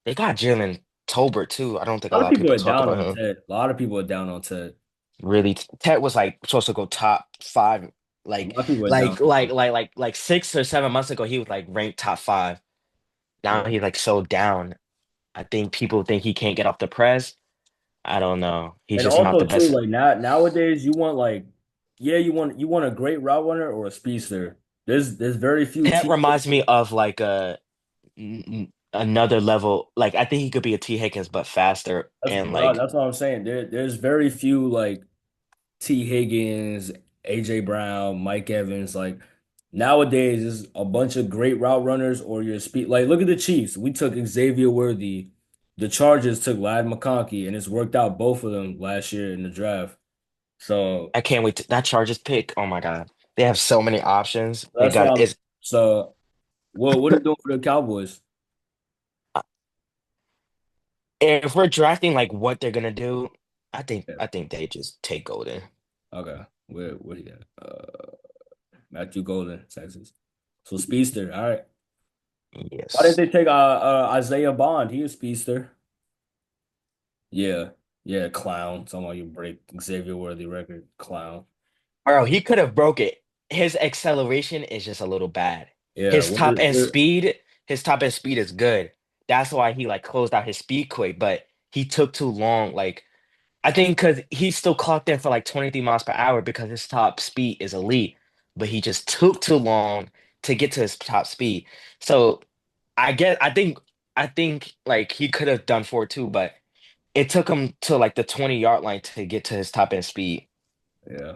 They got Jalen Tolbert too. I don't think A a lot of lot of people people are talk down about on him. Ted. A lot of people are down on Ted. Really, Ted was like supposed to go top five, A like lot of people are down on him. 6 or 7 months ago. He was like ranked top five. Now Yeah. he's like so down. I think people think he can't get off the press. I don't know. He's And just not also the too, best. like nowadays, you want like, yeah, you want a great route runner or a speedster. There's very few Ted T. reminds me of like another level. Like I think he could be a T Higgins, but faster and like That's what I'm saying. There's very few like T. Higgins, AJ Brown, Mike Evans. Like nowadays, is a bunch of great route runners or your speed. Like look at the Chiefs. We took Xavier Worthy. The Chargers took Lad McConkey, and it's worked out both of them last year in the draft. So I can't wait that Chargers pick. Oh my God. They have so many options. They that's why got I'm. it's So what are you doing for the Cowboys? if we're drafting like what they're gonna do, I think Yeah. I think they just take Golden. Okay. Where do you got? Matthew Golden, Texas. So speedster. All right. Why didn't Yes. they take Isaiah Bond? He is speedster. Yeah. Yeah, clown. Someone you break Xavier Worthy record. Clown. Bro, he could have broke it. His acceleration is just a little bad. Yeah. His top end speed, his top end speed is good. That's why he like closed out his speed quick, but he took too long. Like I think because he still clocked in for like 23 miles per hour because his top speed is elite, but he just took too long to get to his top speed. So I think like he could have done 4.2, but it took him to like the 20-yard line to get to his top end speed. Yeah.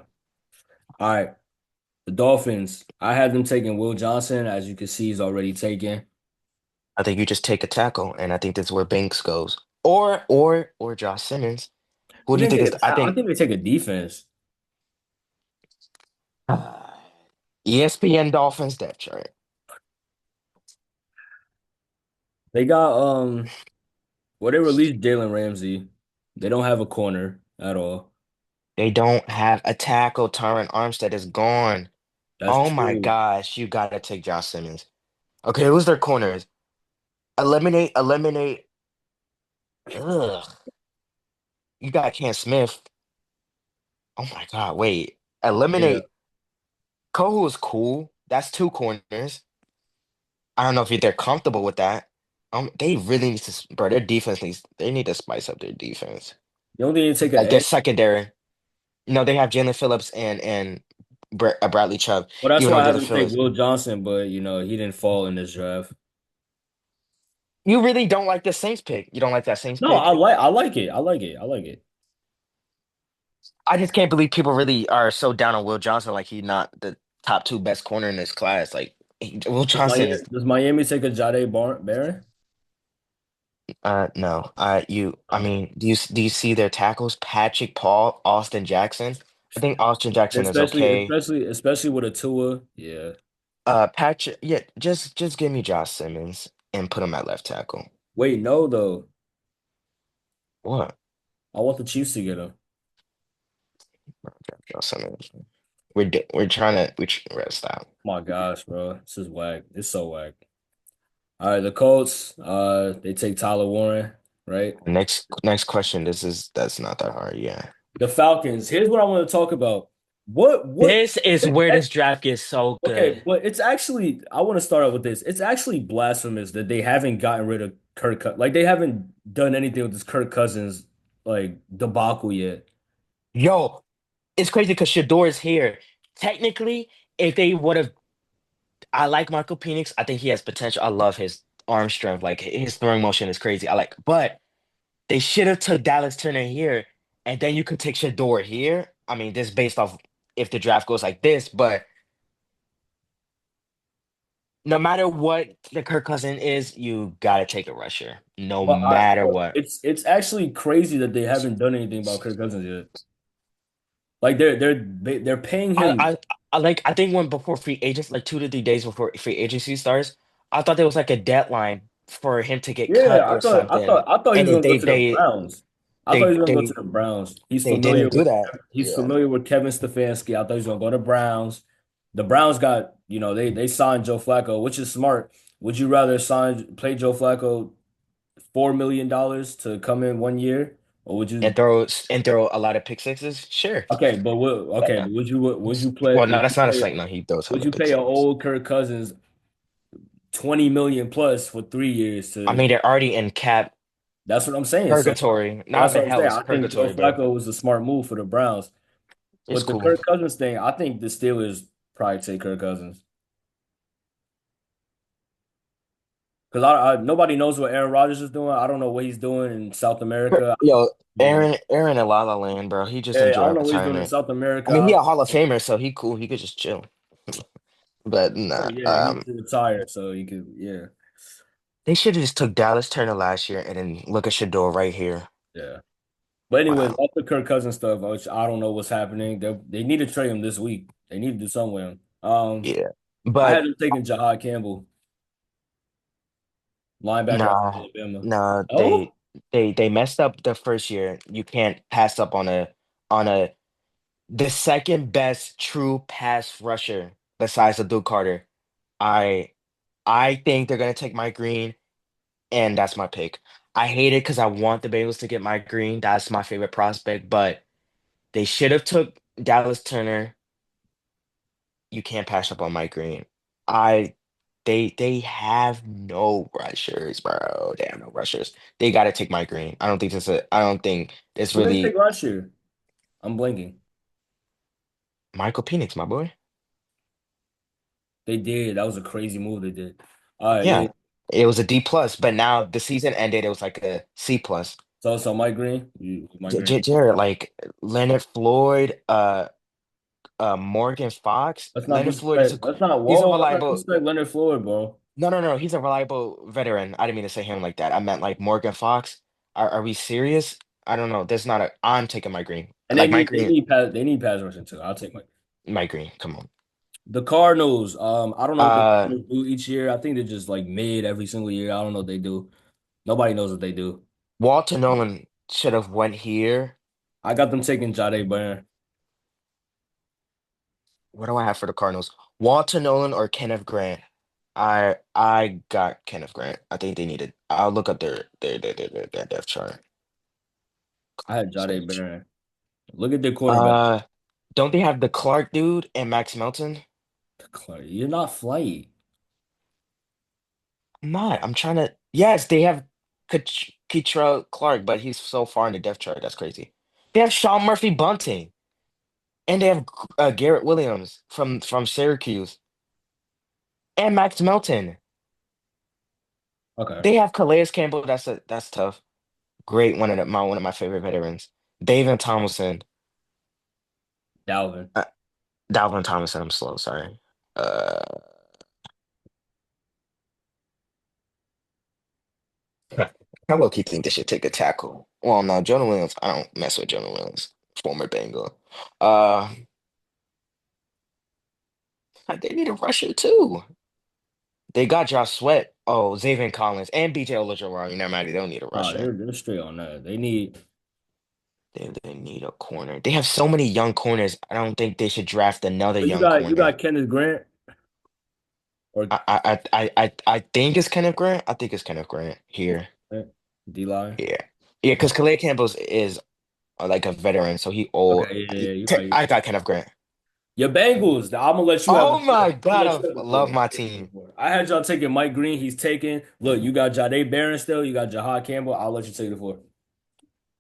All right. The Dolphins. I had them taking Will Johnson. As you can see, he's already taken. I think you just take a tackle, and I think that's where Banks goes. Or Josh Simmons. Who They do you didn't think take is I I think think they take a defense. ESPN Dolphins depth chart. They got they released Jalen Ramsey. They don't have a corner at all. They don't have a tackle. Tyron Armstead is gone. That's Oh my true. gosh, you gotta take Josh Simmons. Okay, who's their corners? Eliminate, eliminate. Ugh. You got Cam Smith. Oh my God, wait. Yeah. Eliminate. Kohu is cool. That's two corners. I don't know if they're comfortable with that. They really need to, bro. Their defense needs. They need to spice up their defense. You don't think you take an Like their edge? secondary. No, they have Jalen Phillips and Bradley Chubb. Well, that's Even why though I had Jalen to take Phillips, Will Johnson, but he didn't fall in this draft. you really don't like the Saints pick. You don't like that Saints No, pick. I like it. I like it. I like it. I just can't believe people really are so down on Will Johnson. Like he's not the top two best corner in this class. Like Will Johnson is. Does Miami take a Baron? No. I Okay. mean, do you see their tackles? Patrick Paul, Austin Jackson. I think Austin Jackson is okay. Especially with a Tua. Yeah. Patrick, yeah, just give me Josh Simmons and put him at left tackle. Wait, no though. What? I want the Chiefs to get him. Josh Simmons. We're stop. My gosh, bro. This is whack. It's so whack. All right, the Colts, they take Tyler Warren, right? Next question. That's not that hard. Yeah. The Falcons. Here's what I want to talk about. What This is where this draft gets so okay, good. but it's actually I want to start out with this. It's actually blasphemous that they haven't gotten rid of Like they haven't done anything with this Kirk Cousins like debacle yet. Yo, it's crazy because Shadeur is here. Technically, if they would have, I like Michael Penix. I think he has potential. I love his arm strength. Like his throwing motion is crazy. But they should have took Dallas Turner here, and then you could take Shadeur here. I mean, this based off if the draft goes like this, but no matter what the Kirk Cousin is, you gotta take a rusher, no matter what. It's actually crazy that they haven't done anything about Kirk Cousins yet. Like they're paying I, him. I I think when before free agents, like 2 to 3 days before free agency starts, I thought there was like a deadline for him to get Yeah, cut or something, I thought he and was then gonna go to the Browns. I thought he they was gonna go to they the Browns. they didn't do that. He's Yeah, familiar with Kevin Stefanski. I thought he was gonna go to Browns. The Browns got, they signed Joe Flacco, which is smart. Would you rather play Joe Flacco $4 million to come in 1 year, or would you? and throw a lot of pick sixes. Sure. Okay, Yeah. but Well, no, that's not a second. No, he throws would hella you pick pay an sixes. old Kirk Cousins 20 million plus for 3 years I to? mean, they're already in cap That's what I'm saying. So purgatory. Not that's the what I'm hell saying. is I think Joe purgatory, bro. Flacco was a smart move for the Browns. It's But the cool. Kirk Cousins thing, I think the Steelers probably take Kirk Cousins because nobody knows what Aaron Rodgers is doing. I don't know what he's doing in South America. Yo, You know, Aaron in La La Land, bro. He just yeah, I enjoy don't know what he's doing in retirement. South I America. mean, I he a don't Hall of know. Famer, so he cool. He could just chill. But nah, Yeah, he needs to retire so he could. Yeah, they should have just took Dallas Turner last year and then look at Shador right here. yeah. But anyways, Wow. off the Kirk Cousins stuff, which I don't know what's happening. They need to trade him this week. They need to do something with him. Yeah. I had But him taking Jahad Campbell, linebacker out of nah, Alabama. nah, Oh, they messed up the first year. You can't pass up on a the second best true pass rusher besides Duke Carter. I I think they're gonna take Mike Green, and that's my pick. I hate it because I want the Bengals to get Mike Green. That's my favorite prospect, but they should have took Dallas Turner. You can't pass up on Mike Green. I they have no rushers, bro. They have no rushers. They gotta take Mike Green. I don't think it's who they take really last year? I'm blanking. Michael Penix, my boy. They did. That was a crazy move they did. All right, yeah. Yeah. It was a D plus, but now the season ended. It was like a C plus. So Mike Green, Mike Green. Jared, like Leonard Floyd, Morgan Fox. Let's not Leonard Floyd is disrespect. he's a Let's not reliable. disrespect Leonard Floyd, bro. No. He's a reliable veteran. I didn't mean to say him like that. I meant like Morgan Fox. Are we serious? I don't know. There's not a. I'm taking Mike Green. And Like Mike Green. they need pass rushing too. I'll take Mike. Mike Green. Come on. The Cardinals, I don't know what the Uh, Cardinals do each year. I think they're just like mid every single year. I don't know what they do. Nobody knows what they do. Walter Nolan should have went here. I got them taking Jade Barron. What do I have for the Cardinals? Walter Nolan or Kenneth Grant? I got Kenneth Grant. I think they needed. I'll look up their depth chart. I had Jade Barron. Look at the quarterback. Uh, don't they have the Clark dude and Max Melton? You're not flight. I'm not. I'm trying to. Yes, they have Keetrell Clark, but he's so far in the depth chart. That's crazy. They have Sean Murphy Bunting, and they have Garrett Williams from Syracuse, and Max Melton. Okay. They have Calais Campbell. That's tough. Great, one of my favorite veterans. David Tomlinson. Dalvin. Uh, Dalvin Tomlinson. I'm slow. Sorry. Uh, I low key think they should take a tackle. Well, no, Jonah Williams. I don't mess with Jonah Williams, former Bengal. Uh, they need a rusher too. They got Josh Sweat. Oh, Xavier Collins and BJ Ojulari. Never mind. They don't need a No, rusher. they're straight on that. They need. They need a corner. They have so many young corners. I don't think they should draft another But you young got you corner. got Kenneth Grant or I think it's Kenneth Grant. I think it's Kenneth Grant here. D line. Yeah, yeah, because Calais Campbell's is like a veteran, so he old. Okay, yeah, you're right. I got Kenneth Grant. Your Bengals. I'm gonna let you have the Oh floor. my I'm gonna God, let you have I the love floor. my team. I had y'all taking Mike Green. He's taking. Look, you got Jade Barron still. You got Jahad Campbell. I'll let you take the floor.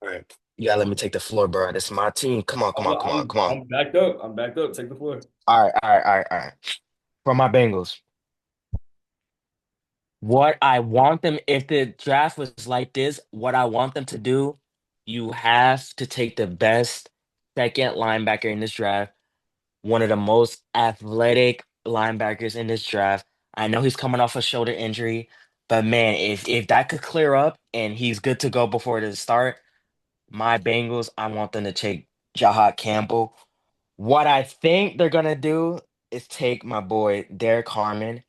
All right, you gotta let me take the floor, bro. This is my team. Come on, come I'm on, come on, I'm come on. I'm backed up. I'm backed up. Take the floor. All right, all right, all right, all right. For my Bengals, what I want them, if the draft was like this, what I want them to do, you have to take the best second linebacker in this draft, one of the most athletic linebackers in this draft. I know he's coming off a shoulder injury, but man, if that could clear up and he's good to go before the start, my Bengals, I want them to take Jahad Campbell. What I think they're gonna do is take my boy Derek Harmon.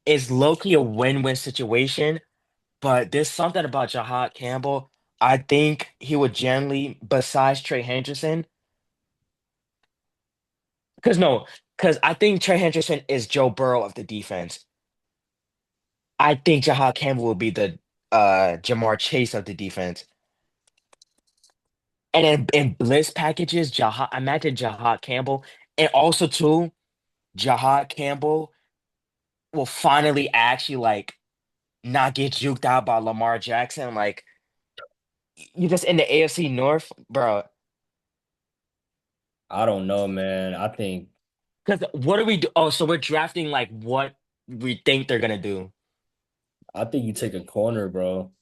It's low-key a win-win situation, but there's something about Jahad Campbell. I think he would generally, besides Trey Henderson, because no, because I think Trey Henderson is Joe Burrow of the defense. I think Jahad Campbell will be the Jamar Chase of the defense. And then in blitz packages, imagine Jahad Campbell. And also too, Jahad Campbell will finally actually like not get juked out by Lamar Jackson. Like you just in the AFC North, bro. I don't know, man. Because what are we do? Oh, so we're drafting like what we think they're gonna do. I think you take a corner, bro.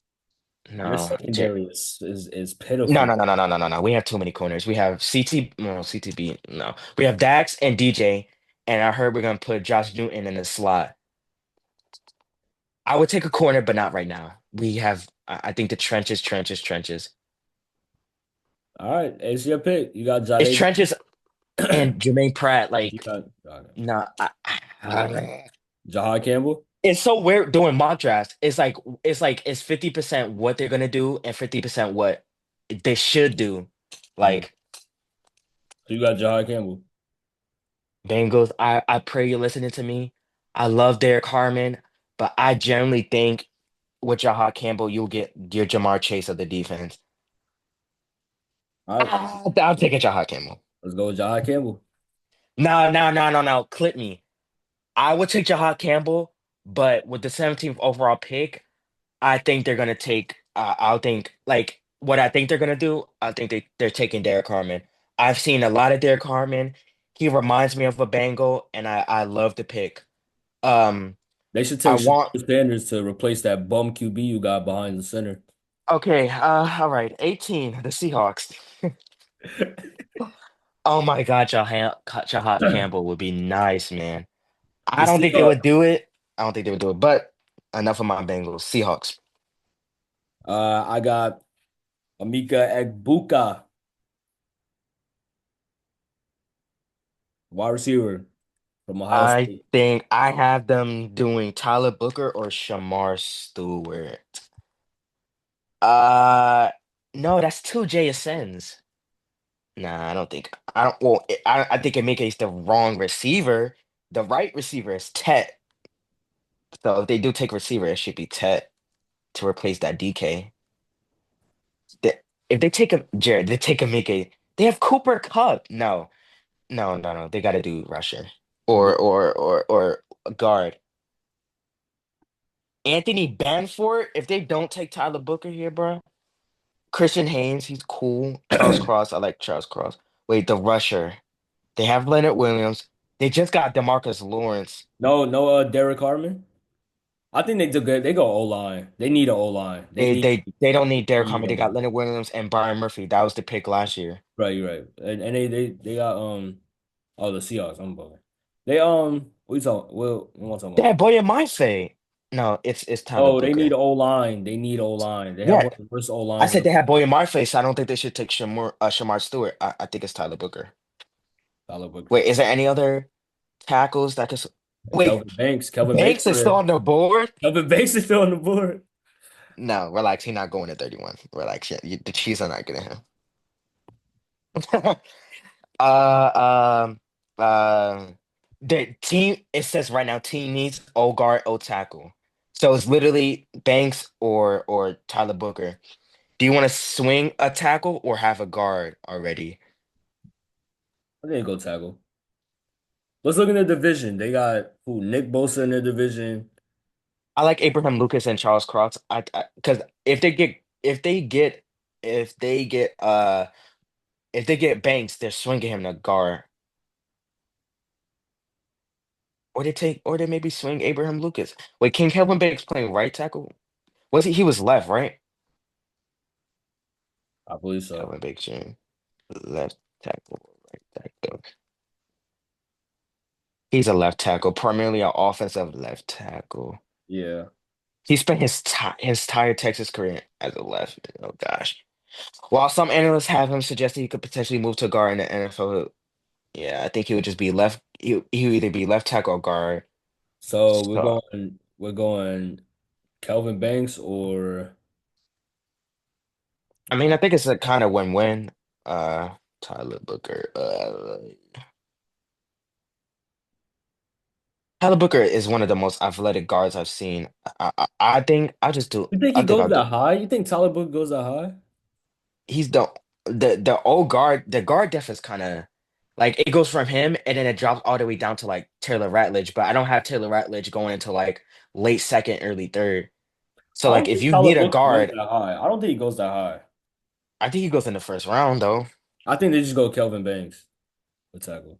Your No, secondary is no, pitiful. no, no, no, no, no, no, no. We have too many corners. We have CTB. No, we have Dax and DJ, and I heard we're gonna put Josh Newton in the slot. I would take a corner, but not right now. We have, I think the trenches, trenches, trenches. All right, it's your pick. You got It's Jade. trenches and Jermaine Pratt. You Like, got no, Jahad Campbell. it's so weird doing mock drafts. It's 50% what they're gonna do and 50% what they should do. Mm. Like So you got Jahad Campbell. Bengals, I pray you're listening to me. I love Derek Harmon, but I generally think with Jahad Campbell, you'll get your Jamar Chase of the defense. All right, I'll take a Jahad Campbell. let's go with Jahad Campbell. No, no, no, no, no. Clip me. I would take Jahad Campbell, but with the 17th overall pick, I think they're gonna take. I'll think like what I think they're gonna do. I think they're taking Derek Harmon. I've seen a lot of Derek Harmon. He reminds me of a Bengal, and I love the pick. Um, They should I take want. Shadeur Sanders to replace that bum QB you got behind the center. Okay. All right. 18. The Seahawks. Oh my God, Jahad Campbell would be nice, man. The I don't think they Seahawks. would do it. I don't think they would do it. But enough of my Bengals. Seahawks. I got Amika Egbuka, wide receiver from Ohio I State. think I have them doing Tyler Booker or Shamar Stewart. Uh, no, that's two JSNs. Nah, I don't think. I don't. Well, I think Emeka is the wrong receiver. The right receiver is Tet. So if they do take receiver, it should be Tet to replace that DK. The- if they take a Jared, they take Emeka. They have Cooper Cup. No, no, no, no. They got to do rusher Yeah. or a guard. Anthony Banford. If they don't take Tyler Booker here, bro. Christian Haynes, he's cool. Charles Cross, I like Charles Cross. Wait, the rusher. They have Leonard Williams. They just got DeMarcus Lawrence. No, no, Derek Harmon. I think they do good. They go O line. They need an O line. They need. They don't need They Derrick need Henry. They got O-line. Leonard Williams and Byron Murphy. That was the pick last year. Right, you're right. And they got oh the Seahawks. I'm bugging. They what you talking? Well, what am I talking They about? had Boye Mafe. No, it's Tyler Oh, they need Booker. O line. They need O line. They have Yeah, one of the worst O I lines in said the they had Boye Mafe, so I don't think they should take Shamar Stewart. I think it's Tyler Booker. Tyler Booker. Wait, is there any other tackles that could? Wait, Kelvin Banks. Kelvin Banks. Banks is still on the board? Kelvin Banks is still on the board. No, relax. He's not going to 31. Relax. Yeah, the Chiefs are not getting him. Uh, um, uh, the team, it says right now, team needs O guard, O tackle. So it's literally Banks or Tyler Booker. Do you want to swing a tackle or have a guard already? I think go tackle. Let's look in the division. They got who? Nick Bosa in the division. I like Abraham Lucas and Charles Cross. Because if they get if they get Banks, they're swinging him to guard. Or they maybe swing Abraham Lucas. Wait, can Kelvin Banks playing right tackle? Was he was left, right? I believe so. Calvin Banks Jr. Left tackle, right tackle. He's a left tackle, primarily an offensive left tackle. Yeah. He spent his entire Texas career as a left. Oh gosh. While some analysts have him suggested he could potentially move to guard in the NFL, yeah, I think he would just be left. He would either be left tackle or guard. So So we're going Kelvin Banks or I mean, I think it's a kind of win-win. Tyler Booker. Tyler Booker is one of the most athletic guards I've seen. I think I'll just do. you think he I think goes I'll do. that high? You think Tyler Book goes that high? He's the old guard. The guard depth is kind of like it goes from him and then it drops all the way down to like Taylor Ratledge. But I don't have Taylor Ratledge going into like late second, early third. So I like don't if think you Tyler need a Book goes guard, that high. I don't think he goes that high. I think he goes in the first round though, I think they just go Kelvin Banks for tackle.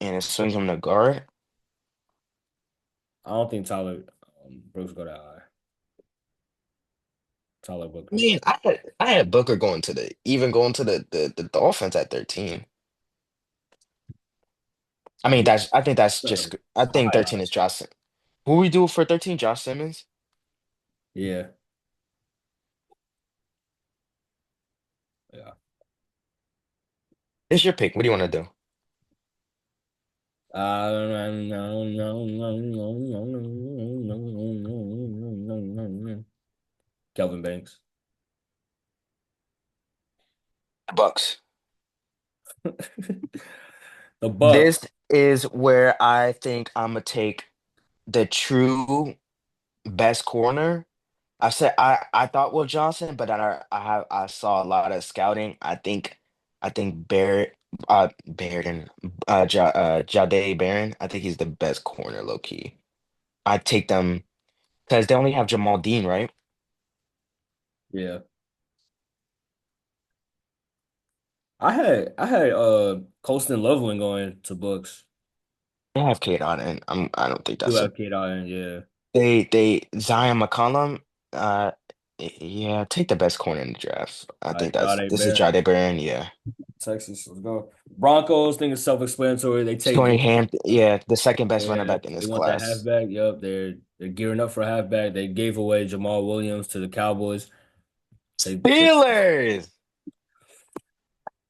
and it swings him to guard. I don't think Tyler Brooks go that high. Tyler I Booker. mean, I had Booker going to the Dolphins at 13. I mean, Yeah. I think that's just I think High. 13 is Josh. Who we do for 13? Josh Simmons? Yeah. Yeah. It's your pick. What do you want to do? Kelvin Banks. Bucks. The Bucks. This is where I think I'm gonna take the true best corner. I thought Will Johnson, but then I saw a lot of scouting. I think Barrett and Jade Barron. I think he's the best corner low key. I take them because they only have Jamal Dean, right? Yeah. I had Colston Loveland going to Bucks. They have Kate on, and I don't think You that's a have Kate Allen, yeah. they Zion McCollum. Uh, yeah, take the best corner in the draft. I think Jade this is Barron, Jade Barron. Yeah. Texas. Let's go. Broncos, think it's self-explanatory. They take Scoring Ham, yeah, the second best running yeah, back in they this want that class. halfback. Yep, they're gearing up for a halfback. They gave away Jamal Williams to the Cowboys. They Steelers!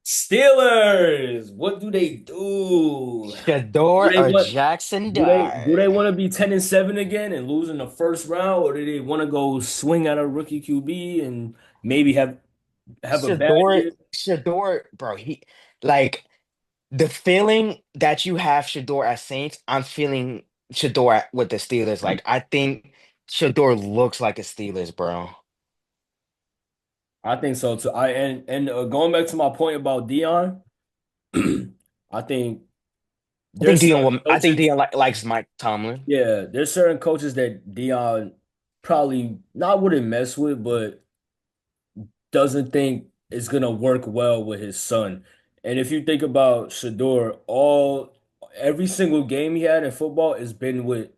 Steelers. What do they do? Do Shador they or want Jackson do they Dart? want to be 10-7 again and lose in the first round, or do they want to go swing at a rookie QB and maybe have a bad Shador year? Shador, bro, he like the feeling that you have Shador at Saints, I'm feeling with the Steelers. Like I think Shador looks like a Steelers, bro. I think so too. Going back to my point about Dion, I think there's certain I think coaches. Dion likes Mike Tomlin. Yeah, there's certain coaches that Dion probably not wouldn't mess with, but doesn't think it's gonna work well with his son. And if you think about Shador, every single game he had in football has been with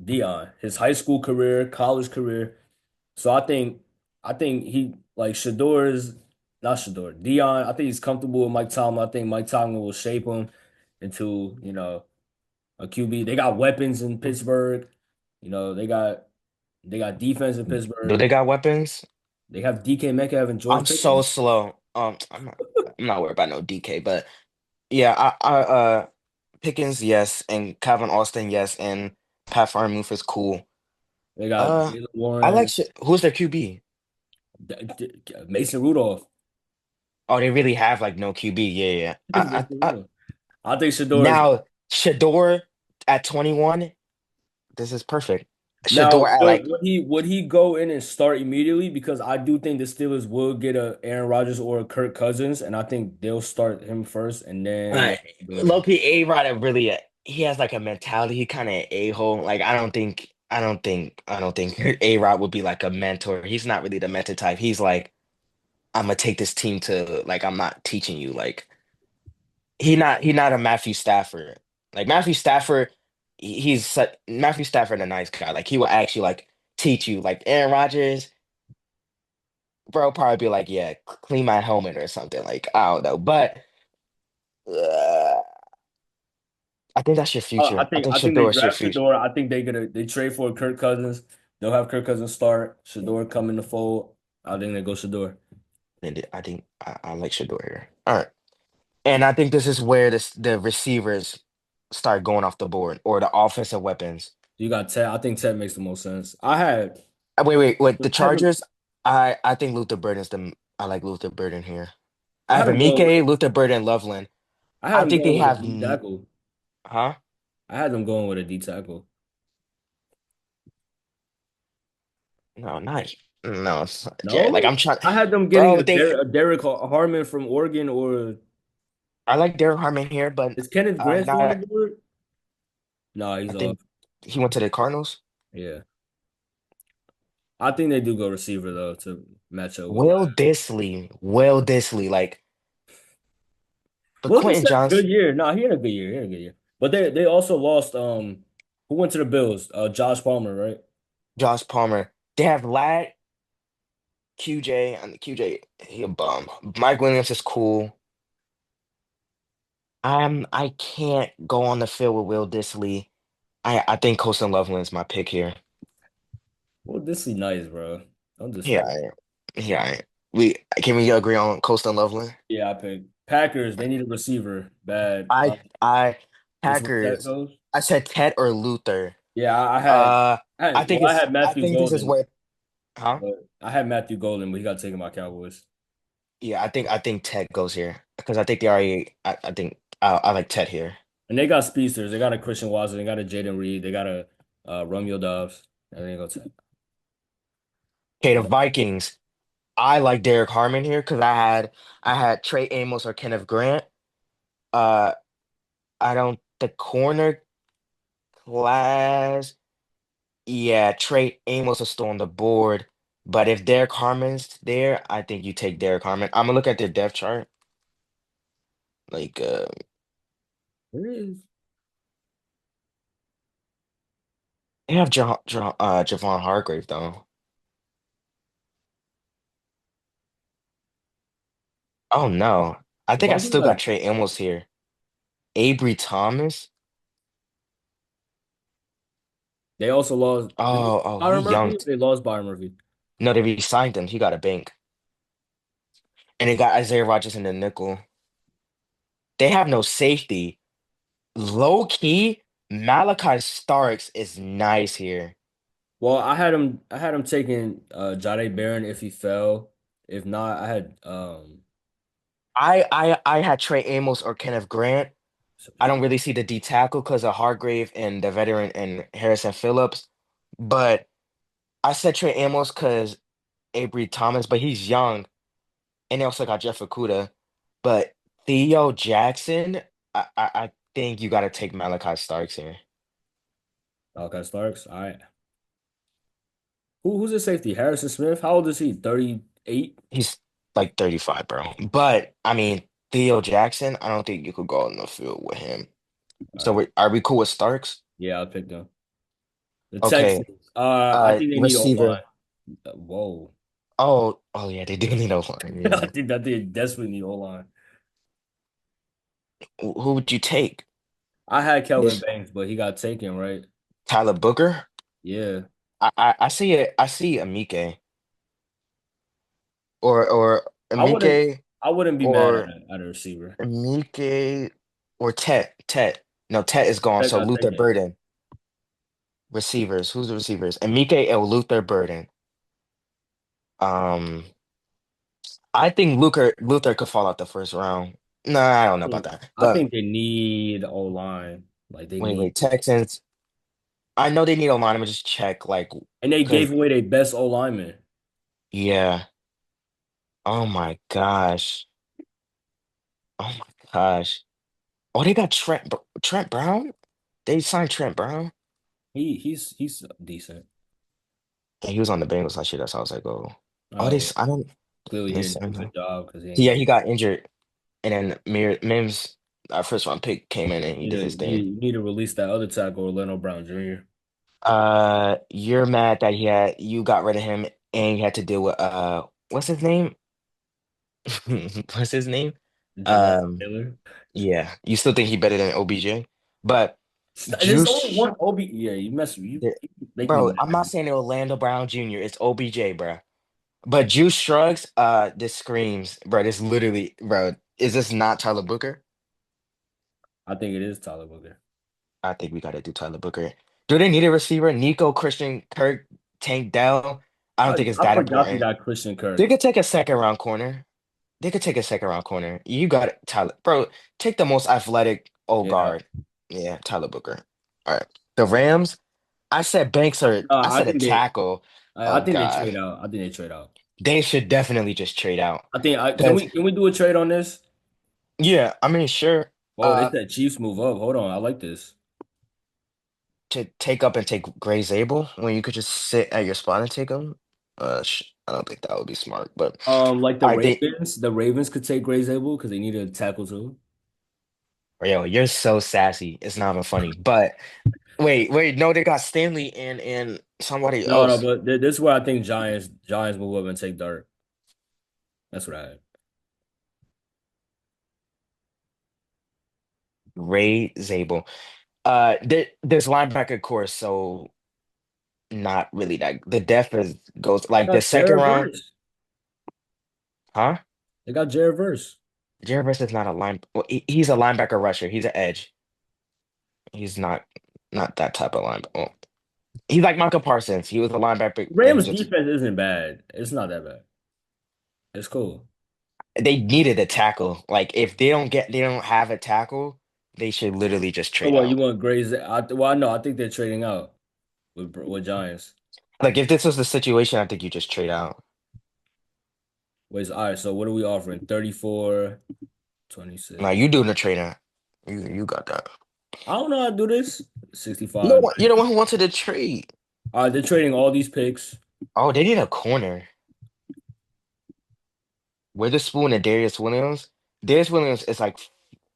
Dion, his high school career, college career. So I think he like Shador is not Shador. Dion, I think he's comfortable with Mike Tomlin. I think Mike Tomlin will shape him into, a QB. They got weapons in Pittsburgh. They got defense in Do Pittsburgh. they got weapons? They have DK Metcalf and George I'm so Pickens. slow. I'm not worried about no DK, but yeah, Pickens, yes, and Calvin Austin, yes, and Pat Freiermuth is cool. They got Uh, Jalen I like Warren, who's their QB? Mason Rudolph. Oh, they really have like no QB. Yeah, yeah. Mason Rudolph. I think Shador is Now Shador at 21, this is perfect. now. Shador at Would, like, would he would he go in and start immediately? Because I do think the Steelers will get a Aaron Rodgers or a Kirk Cousins, and I think they'll start him first, and then uh, let Shador in. low-key A-Rod really he has like a mentality. He kind of a-hole. Like I don't think A-Rod would be like a mentor. He's not really the mentor type. He's like, I'm gonna take this team to like I'm not teaching you. Like he not a Matthew Stafford. Like Matthew Stafford, Matthew Stafford a nice guy. Like he will actually like teach you. Like Aaron Rodgers, bro, probably be like, yeah, clean my helmet or something. Like I don't know, but uh, I think that's your I future. I think think I think they Shador is your draft future. Shador. I think they trade for Kirk Cousins. They'll have Kirk Cousins start. Shador come in the fold. I think they go Shador. And I think I like Shador here. All right, and I think this is where the receivers start going off the board or the offensive weapons. You got Ted. I think Ted makes the most sense. Wait. The I have him. Chargers. I think Luther Burden's the. I like Luther Burden here. I I have had him going with. Amike, Luther Burden, Loveland. I had I him think they going with a have, D tackle. huh? I had them going with a D tackle. No, not no. Yeah, like No, I'm trying, I had them getting bro. A Derek Harmon from Oregon, or I like Derek Harmon here, but is Kenneth Grant still on the not. board? No, I he's off. think he went to the Cardinals. Yeah, I think they do go receiver though to match up with. Will Disley, like, but Wilson Quentin had a good Johns, year. No, he had a good year. He had a good year. But they also lost. Who went to the Bills? Josh Palmer, right? Josh Palmer. They have Lad, QJ, and the QJ. He a bum. Mike Williams is cool. I can't go on the field with Will Disley. I think Colston Loveland is my pick here. Well, this is nice, bro. Don't Yeah, disrespect. yeah. We can we agree on Colston Loveland? Yeah, I picked Packers. They need a receiver bad. I This where that Packers. goes. I said Ted or Luther. Yeah, Uh, I had I Matthew think this is Golden, where, huh? but I had Matthew Golden, but he got taken by Cowboys. Yeah, I think Ted goes here because I think they already. I think I like Ted here. And they got speedsters. They got a Christian Watson. They got a Jaden Reed. They got a Romeo Dobbs. I think go take. Okay, the Vikings. I like Derek Harmon here because I had Trey Amos or Kenneth Grant. Uh, I don't the corner class. Yeah, Trey Amos is still on the board, but if Derek Harmon's there, I think you take Derek Harmon. I'm gonna look at their depth chart. Like, There is. they have Javon Hargrave though. Oh no, I The think I Vikings still got got. Trey Amos here. Avery Thomas. They also lost. Did they lose He Byron young. Murphy? They lost Byron Murphy. No, they re-signed him. He got a bank, and they got Isaiah Rodgers in the nickel. They have no safety. Low key, Malachi Starks is nice here. Well, I had him taking Jade Barron if he fell. If not, I had I had Trey Amos or Kenneth Grant. So I don't really see the D tackle because of Hargrave and the veteran and Harrison Phillips. But I said Trey Amos because Avery Thomas, but he's young. And they also got Jeff Okuda. But Theo Jackson, I think you got to take Malachi Starks here. okay, Starks. All right. Who's the safety? Harrison Smith. How old is he? 38? He's like 35, bro. But I mean, Theo Jackson, I don't think you could go on the field with him. All So right. are we cool with Starks? Yeah, I'll pick them. The Okay. Texans. I think they need Receiver. O-line. Whoa. Oh yeah, they do need a line. I Yeah. think that they desperately need O-line. Who would you take? I had Kelvin This Banks, but he got taken, right? Tyler Booker? Yeah. I see it. I see Amike or I wouldn't Amike I wouldn't be mad or at a receiver. Amike or Tet. No, Tet is gone. That So got Luther taken. Burden. Receivers. Who's the receivers? Amike or Luther Burden. Um, I think Luther could fall out the first round. Nah, I don't know about that. I But think they need O-line. Like they need wait, Texans. I know they need a line. I'm gonna just check, like, and they because gave away their best O-lineman. yeah. Oh my gosh. Oh my gosh. Oh, they got Trent Brown. They signed Trent Brown. He's decent. And he was on the Bengals last year. That's how I was like, oh, Oh yeah. I don't. Clearly he They didn't do a signed good him. job because he ain't Yeah, get he got injured, and then Mims, our first round pick, came in and he you did need his to thing. you need to release that other tackle, Orlando Brown Jr. You're mad that you got rid of him and you had to deal with what's his name? What's his name? Jonathan Um, Taylor. yeah, you still think he better than OBJ, but There's only Juice, one OB. Yeah, you mess with you. You make me bro. mad. I'm not saying Orlando Brown Jr. It's OBJ, bro. But Juice shrugs. This screams, bro. This literally, bro. Is this not Tyler Booker? I think it is Tyler Booker. I think we gotta do Tyler Booker. Do they need a receiver? Nico, Christian, Kirk, Tank Dell. I don't think it's I that forgot they important. got Christian They Kirk. could take a second round corner. They could take a second round corner. You got it, Tyler. Bro, take the most athletic old Yeah. guard. Yeah, Tyler Booker. All right. The Rams, I I said a think they tackle. I Oh think they God. trade out. I think they trade out. They should definitely just trade out. I think Because can we do a trade on this? yeah, I mean sure. Oh, they said Chiefs move up. Hold on, I like this. To take up and take Gray Zabel when you could just sit at your spot and take him. I don't think that would be smart, but Like I think The Ravens could take Gray's able because they need a tackle too. yo, you're so sassy. It's not even funny. But wait, no, they got Stanley and somebody No, no, else. but this is where I think Giants move up and take Dart. That's what I had. Ray Zabel. There's linebacker course, so not really that. The depth is goes They like the got second Jared round, Verse. huh? They got Jared Verse. Jared Verse is not a line. Well, he's a linebacker rusher. He's an edge. He's not that type of line. Well, he's like Micah Parsons. He was a linebacker and he Rams switched. defense isn't bad. It's not that bad. It's cool. They needed a tackle. Like if they don't have a tackle, they should literally just So trade what you out. want Gray's? Well, no, I think they're trading out with Giants. Like if this was the situation, I think you just trade out. Wait, all right. So what are we offering? 34, 26. Now you doing the trade out. You got that. I don't know how to do this. No 65. one, you're the one who wanted to trade. All right, they're trading all these picks. Oh, they need a corner. Witherspoon and Darius Williams. Darius Williams is like,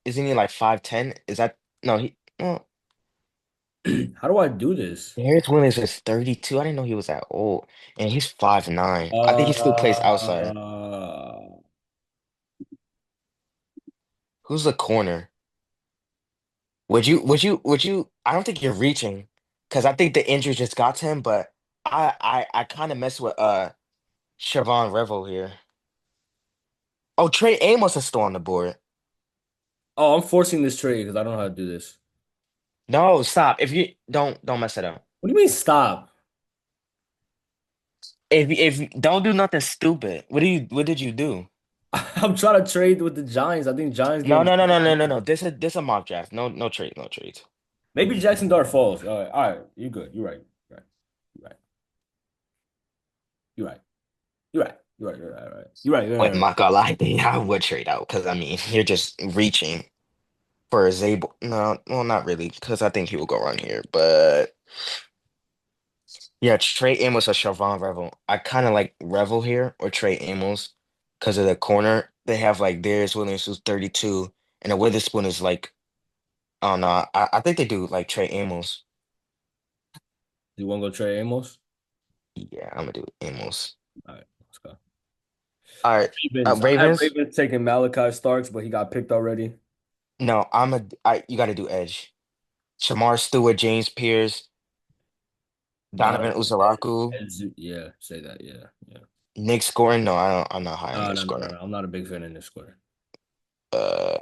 isn't he like 5'10"? Is that no? Well, How do I do this? Darius Williams is 32. I didn't know he was that old, and he's 5'9". I think he still plays outside. Uh, Who's the corner? Would you? I don't think you're reaching, because I think the injury just got to him. But I kind of mess with Siobhan Revel here. Oh, Trey Amos is still on the board. oh, I'm forcing this trade because I don't know how to do this. No, stop. If you don't mess it up. What do you mean stop? If don't do nothing stupid. What did you do? I'm trying to trade with the Giants. I think Giants No, getting no, no, no, no, no, no. This a mock draft. No, no trade, no trades. maybe Jackson Dart falls. All right, you good. You're right. You're right. You're right. You're right. You're right. You're right. You're right. You're right. You're right. You're Wait, right. I'm not gonna lie, I would trade out because I mean you're just reaching for a Zabel. No, well, not really, because I think he will go around here. But yeah, Trey Amos or Shavon Revel. I kind of like Revel here or Trey Amos because of the corner. They have like Darius Williams who's 32, and the Witherspoon is like, oh no, I think they do like Trey Amos. You want to go trade Amos? Yeah, I'm gonna do Amos. All right, let's go. All right, Ravens. I have Ravens. Ravens taking Malachi Starks, but he got picked already. No, you got to do Edge. Shamar Stewart, James Pierce, Donovan Donovan, Uzaraku, yeah, say that. Yeah, yeah. Nick Scoring. No, I don't. I'm not high on No, Nick no, no, no, Scoring. no. I'm not a big fan in this square. Uh,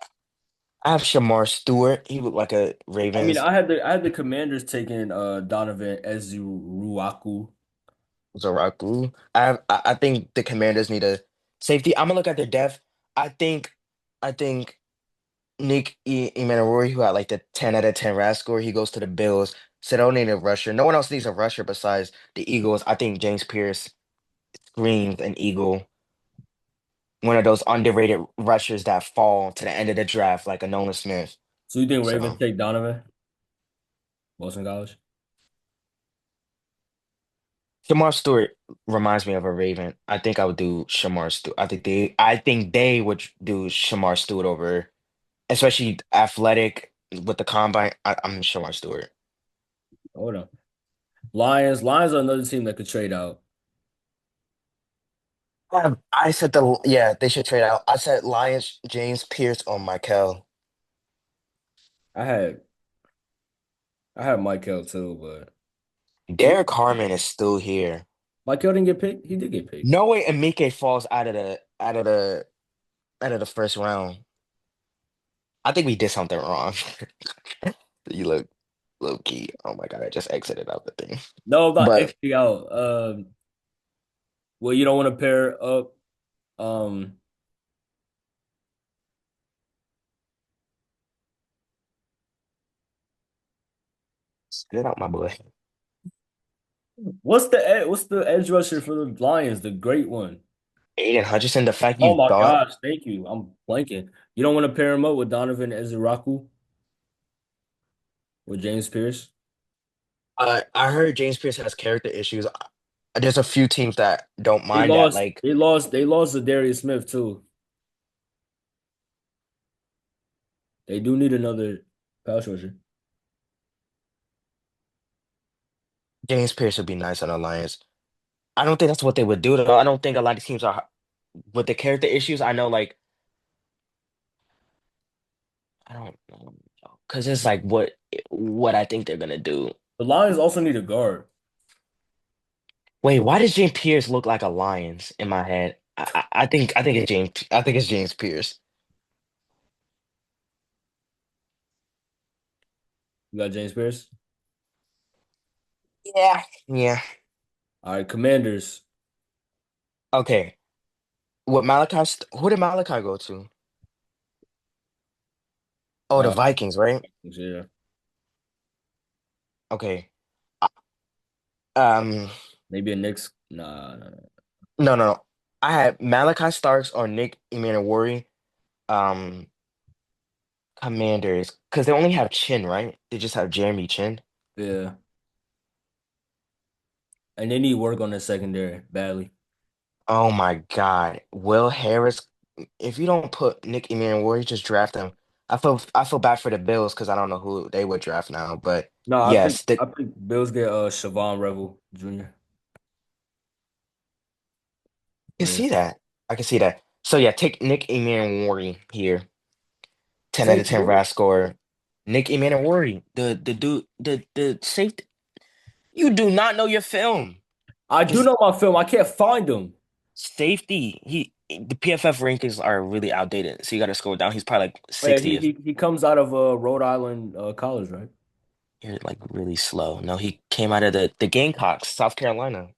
I have Shamar Stewart. He looked like a I mean, Ravens I had the Commanders taking Donovan Ezuruaku. Uzaraku. I think the Commanders need a safety. I'm gonna look at their depth. I think Nick Emmanwori, who had like the 10 out of 10 RAS score, he goes to the Bills. So they don't need a rusher. No one else needs a rusher besides the Eagles. I think James Pierce screams an Eagle, one of those underrated rushers that fall to the end of the draft, like a Nolan Smith. So you think Ravens So take Donovan? Boston College? Shamar Stewart reminds me of a Raven. I think I would do Shamar Stewart. I think they would do Shamar Stewart over, especially athletic with the combine. I'm Shamar Stewart. Hold on. Lions are another team that could trade out. I said yeah, they should trade out. I said Lions, James Pierce or Michael. I had I had Michael too, but Derek Harmon is still here. Michael didn't get picked. He did get picked. No way Amike falls out of the first round. I think we did something wrong. You look low key. Oh my God, I just exited out the thing. No, I'm not But Xing out. Well, you don't want to pair up. Um, spit out my boy. what's the edge rusher for the Lions? The great one. Aiden Hutchinson, the fact Oh you my thought gosh, thank you. I'm blanking. You don't want to pair him up with Donovan Eziraku with James Pierce. I heard James Pierce has character issues. There's a few teams that don't They mind that. lost. Like They lost. They lost to Darius Smith too. They do need another pass rusher. James Pierce would be nice on the Lions. I don't think that's what they would do though. I don't think a lot of teams are with the character issues. I know like I don't know because it's like what I think they're gonna do. The Lions also need a guard. Wait, why does James Pierce look like a Lions in my head? I think it's James Pierce. You got James Pierce. Yeah. Yeah. All right, Commanders. Okay. Who did Malachi go to? Oh, the Uh, Vikings, right? yeah, Okay. Uh, Um, maybe a Knicks. Nah, nah, nah. no, no, no. I had Malachi Starks or Nick Emmanwori, um, Commanders, because they only have Chin, right? They just have Jeremy Chin. Yeah, and they need work on the secondary badly. Oh my God. Will Harris, if you don't put Nick Emmanwori, just draft him. I feel bad for the Bills because I don't know who they would draft now, but No, I think yes, I think Bills get Shavon Revel Jr. I can Yeah. see that. I can see that. So yeah, take Nick Emmanwori here. 10 out Take of 10 who? RAS score. Nick Emmanwori, the dude, the safety. You do not know your film. I do This know my film. I can't find him. safety, the PFF rankings are really outdated, so you got to scroll down. He's probably like Yeah, he 60th. he, he comes out of Rhode Island College, right? You're like really slow. No, he came out of the Gamecocks, South Carolina.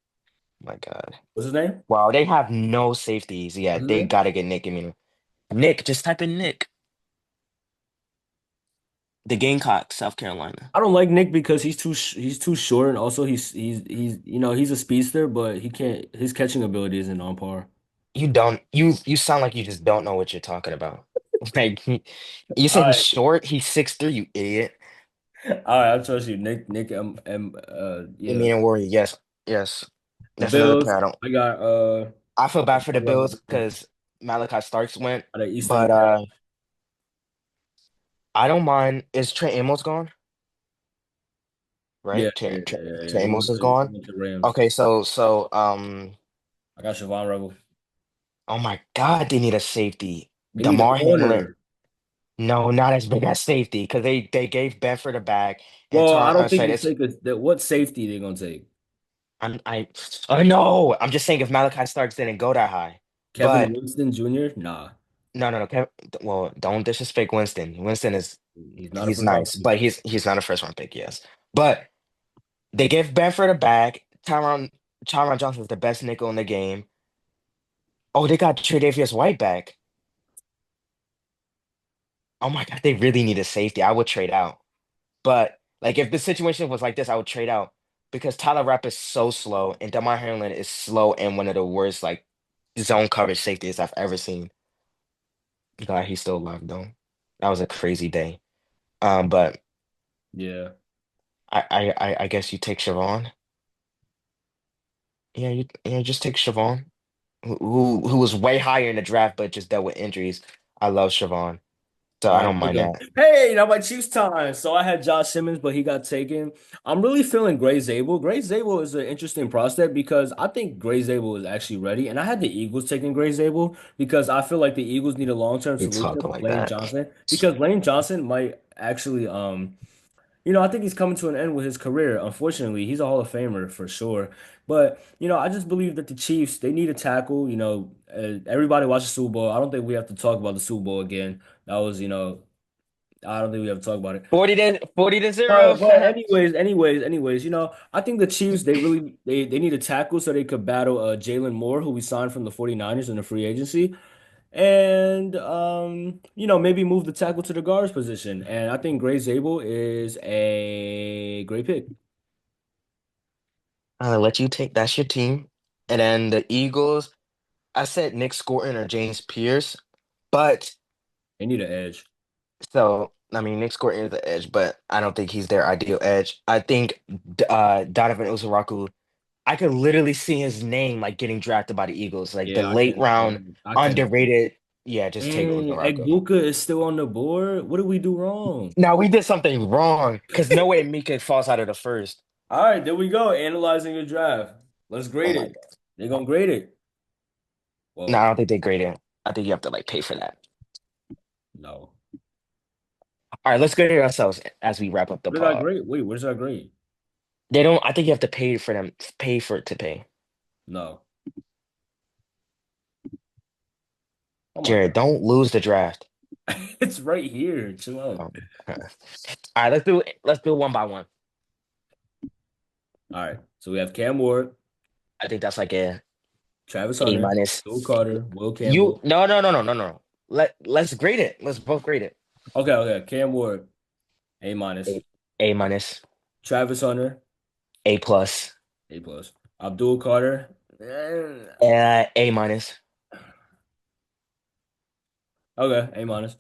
My God. What's his name? Wow, they have no safeties. Yeah, What's his they name? gotta get Nick Imino. Nick, just type in Nick. The Gamecocks, South Carolina. I don't like Nick because he's too short, and also he's he's a speedster, but he can't his catching ability isn't on par. You sound like you just don't know what you're talking about. Like you All said he's right, short, he's 6'3", you idiot. all right, I trust you, Nick. I Yeah, mean, worry, yes, yes. the That's another player Bills. I don't. I got I feel bad for the Bills out because Malachi Starks went, of Eastern but Cal. I don't mind. Is Trey Amos gone? Yeah, Right? yeah, yeah, yeah, yeah. Trey Amos is He gone. went to Rams. Okay, so I got Siobhan Rebel. oh my God, they need a safety. They need a Damar Hamlin. corner. No, not as big as safety because they gave Benford a bag and Well, I Tar don't think said they it's take what safety they gonna take. I know. I'm just saying if Malachi Starks didn't go that high. Kevin But Winston Jr. Nah, no. Well, don't disrespect Winston. Winston is he's not a he's first round nice, pick. but he's not a first round pick, yes. But they gave Benford a bag. Tyron Johnson's the best nickel in the game. Oh, they got Tre'Davious White back. Oh my God, they really need a safety. I would trade out. But like if the situation was like this, I would trade out because Tyler Rapp is so slow and Damar Hamlin is slow and one of the worst like zone coverage safeties I've ever seen. Glad he's still alive though. That was a crazy day. But Yeah. I guess you take Siobhan. Yeah, you just take Siobhan, who was way higher in the draft but just dealt with injuries. I love Siobhan, so All I right, don't here we mind go. that. Hey, now my Chiefs time. So I had Josh Simmons, but he got taken. I'm really feeling Gray Zabel. Gray Zabel is an interesting prospect because I think Gray Zabel is actually ready. And I had the Eagles taking Gray Zabel because I feel like the Eagles need a long-term You solution talking for like Lane that? Johnson because Lane Johnson might actually I think he's coming to an end with his career. Unfortunately, he's a Hall of Famer for sure. But, I just believe that the Chiefs, they need a tackle. Everybody watches Super Bowl. I don't think we have to talk about the Super Bowl again. That was, I don't think we have to talk about it. 40-0. But anyways, I think the Chiefs, they need a tackle so they could battle Jalen Moore, who we signed from the 49ers in the free agency. And maybe move the tackle to the guards position. And I think Gray Zabel is a great pick. I'll let you take that's your team, and then the Eagles. I said Nick Scotton or James Pierce, but They need an edge. so I mean Nick Scotton is the edge, but I don't think he's their ideal edge. I think Donovan Uzaraku. I could literally see his name like getting drafted by the Eagles, like the Yeah, late round I can. underrated. Yeah, just take Dang, Uzaraku. Egbuka is still on the board. What did we do wrong? Now we did something wrong because no way Mika falls out of the first. All right, there we go. Analyzing your draft. Let's Oh grade my it. God. They're gonna grade it. No, I Well, don't think they grade it. I think you have to like pay for that. no. All right, let's grade it ourselves as we wrap up the What did I pod. grade? Wait, what did I grade? They don't. I think you have to pay for them. Pay for it to pay. No. Oh my Jared, God. don't lose the draft. It's right here. Chill out. Um, all right, let's do it one by one. All right. So we have Cam Ward, I think that's like Travis A Hunter, minus. Joe Carter, Will You Campbell. no. Let's grade it. Let's both grade it. Okay. Cam Ward, A minus. A minus. Travis Hunter, A plus. A plus. Abdul Carter, A minus. okay, A minus.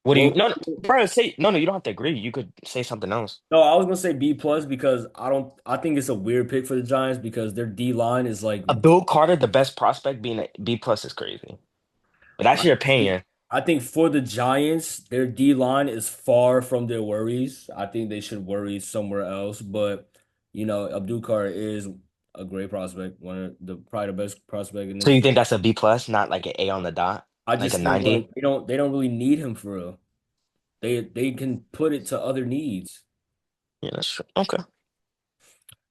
What do you? Will No, no, Campbell, bro. Say no. You don't have to agree. You could say something else. no, I was gonna say B plus because I think it's a weird pick for the Giants because their D line is like Abdul Carter, the best prospect, being a B plus is crazy. But that's I your think opinion. I think for the Giants, their D line is far from their worries. I think they should worry somewhere else. But Abdul Carter is a great prospect, one of the probably the best prospect in So this. you think that's a B plus, not like an A on the dot, I like a just think like 90? they don't really need him for real. They can put it to other needs. Yeah, that's true. Okay.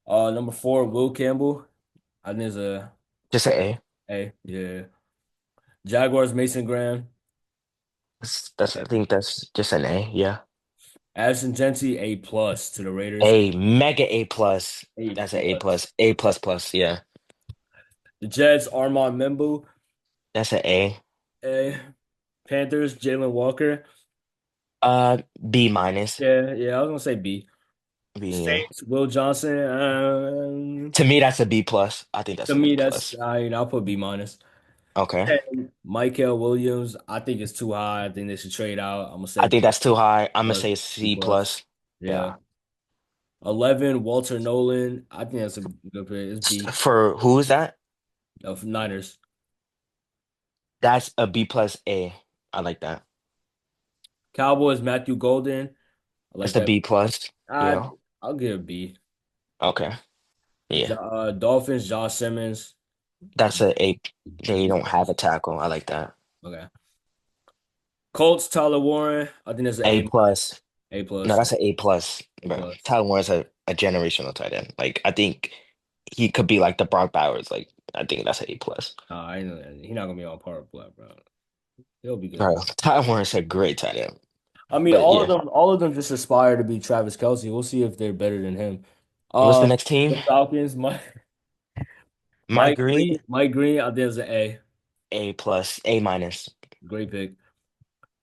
Number four, Will Campbell. I think is Just an A. yeah. Jaguars, Mason Graham. I think that's just an A. Yeah. Ashton Genty, A plus to the Raiders. A mega A plus. A That's an A plus. plus. A plus plus. Yeah. The Jets, Armand Membu. That's an A. A. Panthers, Jalen Walker. B minus. Yeah, I was gonna say B. B, yeah. Saints, Will Johnson. To me, that's a B plus. I think To that's a B me, that's plus. I'll put B minus. Okay. And Michael Williams, I think it's too high. I think they should trade out. I'm gonna I say think that's too high. I'm gonna plus, say B C plus. plus. Yeah. Yeah. 11, Walter Nolan. I think that's a good pick. It's B For who is that? of Niners. That's a B plus A. I like that. Cowboys, Matthew Golden. I like That's a that. B plus. I Yeah. I'll give it B. Okay. Yeah. Dolphins, Josh Simmons. That's a A. They B don't have a plus. tackle. I like that. Okay. Colts, Tyler Warren. I think that's an A A plus. A No, plus. that's an A plus, A bro. plus. Tyler Warren's a generational tight end. Like I think he could be like the Brock Bowers. Like I think that's an A plus. I know he's not gonna be on par with Black, bro. He'll be good Bro, though. Tyler Warren's a great tight end. I mean, But yeah, all of them just aspire to be Travis Kelce. We'll see if they're better than him. what's the next team? The Falcons, Mike Green, Mike Green, I think it's an A. A plus, A minus. Great pick.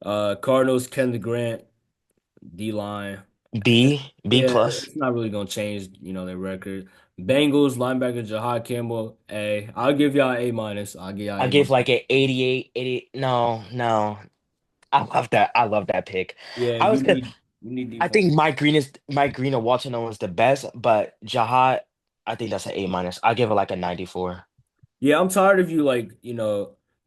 Cardinals, Kenneth Grant, D line. B Yeah, plus. it's not really gonna change, their record. Bengals, linebacker Jahad Campbell, A. I'll give y'all A minus. I'll give y'all I A give minus. like an 88, 80. No, no. I love that. I love that pick. Yeah, I was gonna you need I defense. think Mike Green or Walter Nolan's the best, but Jahad, I think that's an A minus. I give it like a 94. Yeah, I'm tired of you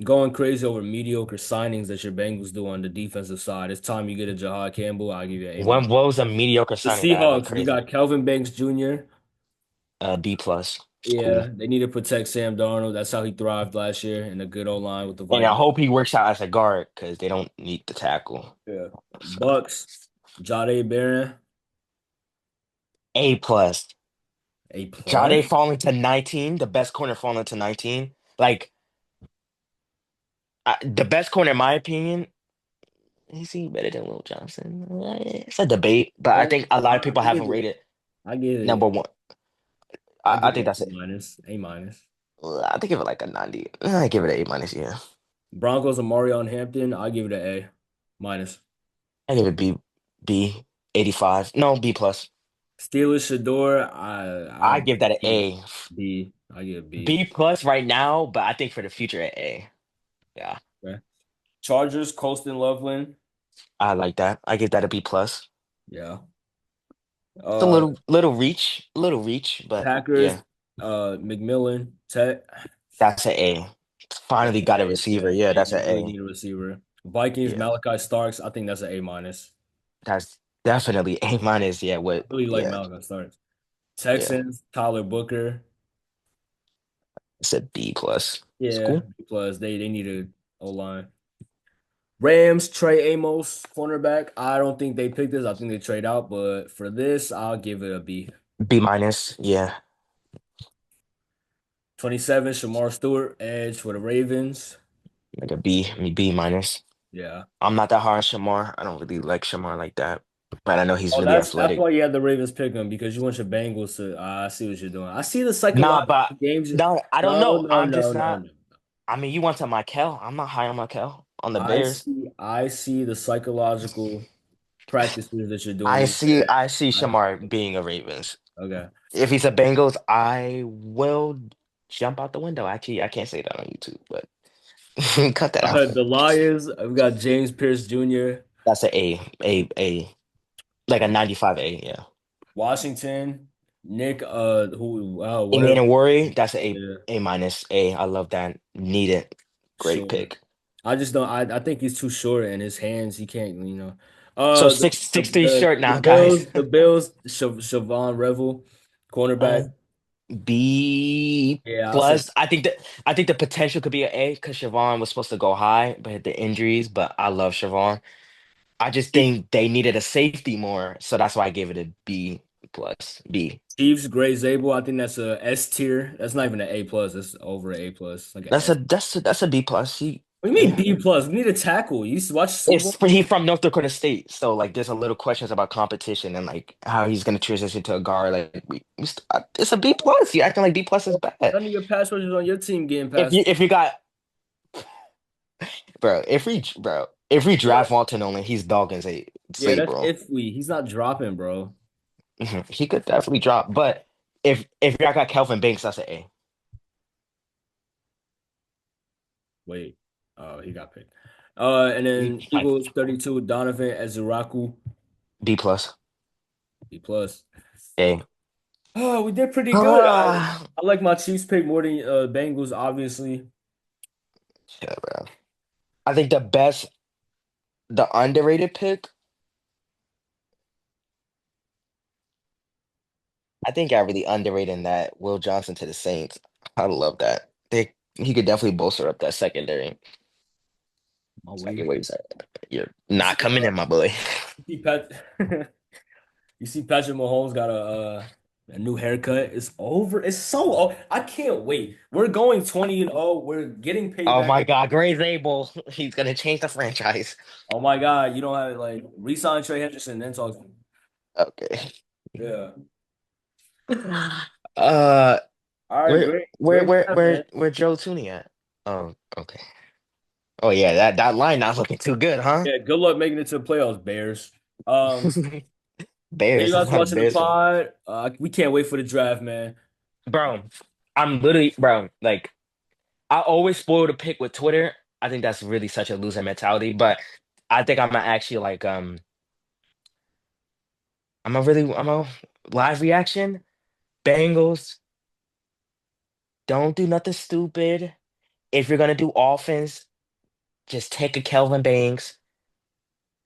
going crazy over mediocre signings that your Bengals do on the defensive side. It's time you get a Jahad Campbell. I'll give you an A When minus. what was a mediocre The signing that I went Seahawks, we crazy? got Kelvin Banks Jr. B plus. It's Yeah, cool. they need to protect Sam Darnold. That's how he thrived last year in a good O line with the And I Vikings. hope he works out as a guard because they don't need the tackle. Yeah. So Bucks, Jade Barron, A plus. A plus. Jade falling to 19, the best corner falling to 19. Like the best corner in my opinion, is he better than Will Johnson? It's a debate, but I Yeah, think a lot of people I give haven't it. rated I give number it. one. I I give think it that's A it. minus. A minus. I think give it like a 90. I give it an A minus, yeah. Broncos and Mario and Hampton. I give it an A minus. I give it B 85. No, B plus. Steelers Shadeur. I I'll give that an A. B. I give B. B plus right now, but I think for the future an A. Yeah. Okay. Chargers Colston Loveland. I like that. I give that a B plus. Yeah. It's a Uh, little reach, but Packers. yeah, McMillan. Tech. that's an A. That's Finally an got a A. receiver. Yeah, Yeah, that's they an really A. need a receiver. Vikings Yeah, Malachi Starks. I think that's an A minus. that's definitely A minus. Yeah, I what? really like Yeah, Malachi Starks. yeah. Texans Tyler Booker. It's a B plus. It's Yeah. cool. Plus they need a O line. Rams, Trey Amos, cornerback. I don't think they picked this. I think they trade out, but for this, I'll give it a B. B minus. Yeah, 27, Shamar Stewart, edge for the Ravens. like a B. I mean B minus. Yeah. I'm not that hard on Shamar. I don't really like Shamar like that, but I know he's Oh, really that's athletic. why you had the Ravens pick him because you want your Bengals to. I see what you're doing. I see the Nah, psychological but games. no, I don't No, know. no, I'm no, just no, not. no. I mean, you went to Mikel. I'm not high on Mikel on the Bears. I see the psychological practices that you're doing I with see. that. I see I, Shamar being a Ravens. okay. If he's a Bengals, I will jump out the window. Actually, I can't say that on YouTube, but cut that out. The Lions, we got James Pierce Jr., That's a A, like a 95 A. Yeah. Washington, Nick, Amen whatever. and worry. That's Yeah, A minus A. I love that. Need it. Great sure. pick. I just don't. I think he's too short, and his hands. He can't. So The the 6'3" the, shirt the now, guys. Bills. Siobhan Revel, Uh, cornerback. B Yeah, I'll say. plus. I think the potential could be an A because Siobhan was supposed to go high, but had the injuries. But I love Siobhan. I just think they needed a safety more, so that's why I gave it a B plus. B. Chiefs, Gray Zabel. I think that's a S tier. That's not even an A plus. That's over an A plus. Like an S. That's a B plus. What do you mean Yeah. B plus? We need a tackle. You used to watch Super Bowl? He's from North Dakota State, so like there's a little questions about competition and like how he's gonna transition to a guard. Like it's a B plus. You acting like B plus is bad. None of your pass rushers on your team getting If past. you got if we draft Walton only, he's dogging Yeah, say that's bro. if we. He's not dropping, bro. He could definitely drop, but if y'all got Kelvin Banks, that's an A. Wait. He got picked. And then Like Eagles 32, Donovan Ezuraku, B plus. B plus. A. Oh, we did pretty good. Ah, I like my Chiefs pick more than Bengals, obviously. yeah, bro. I think the underrated pick. I think I really underrated in that Will Johnson to the Saints. I love that. He could definitely bolster up that secondary. My Second way. waves. You're You see, not coming in, my boy. you see Pat, you see Patrick Mahomes got a new haircut. It's over. It's so old. I can't wait. We're going 20-0. We're getting paid Oh back. my God, Gray's able. He's gonna change the franchise. Oh my God, you don't have like resign Trey Henderson, then talk. Okay. Yeah. Uh, All right, great, great stuff, man. where Joe Tooney at? Oh, okay. Oh yeah, that line not looking too good, huh? Yeah, good luck making it to the playoffs, Bears. Um, Thank you Bears. I'm guys for not a watching the Bears fan. pod. We can't wait for the draft, man. Bro, I'm literally, bro, like I always spoil the pick with Twitter. I think that's really such a loser mentality, but I think I'm gonna actually like I'm a live reaction. Bengals, don't do nothing stupid. If you're gonna do offense, just take a Kelvin Banks,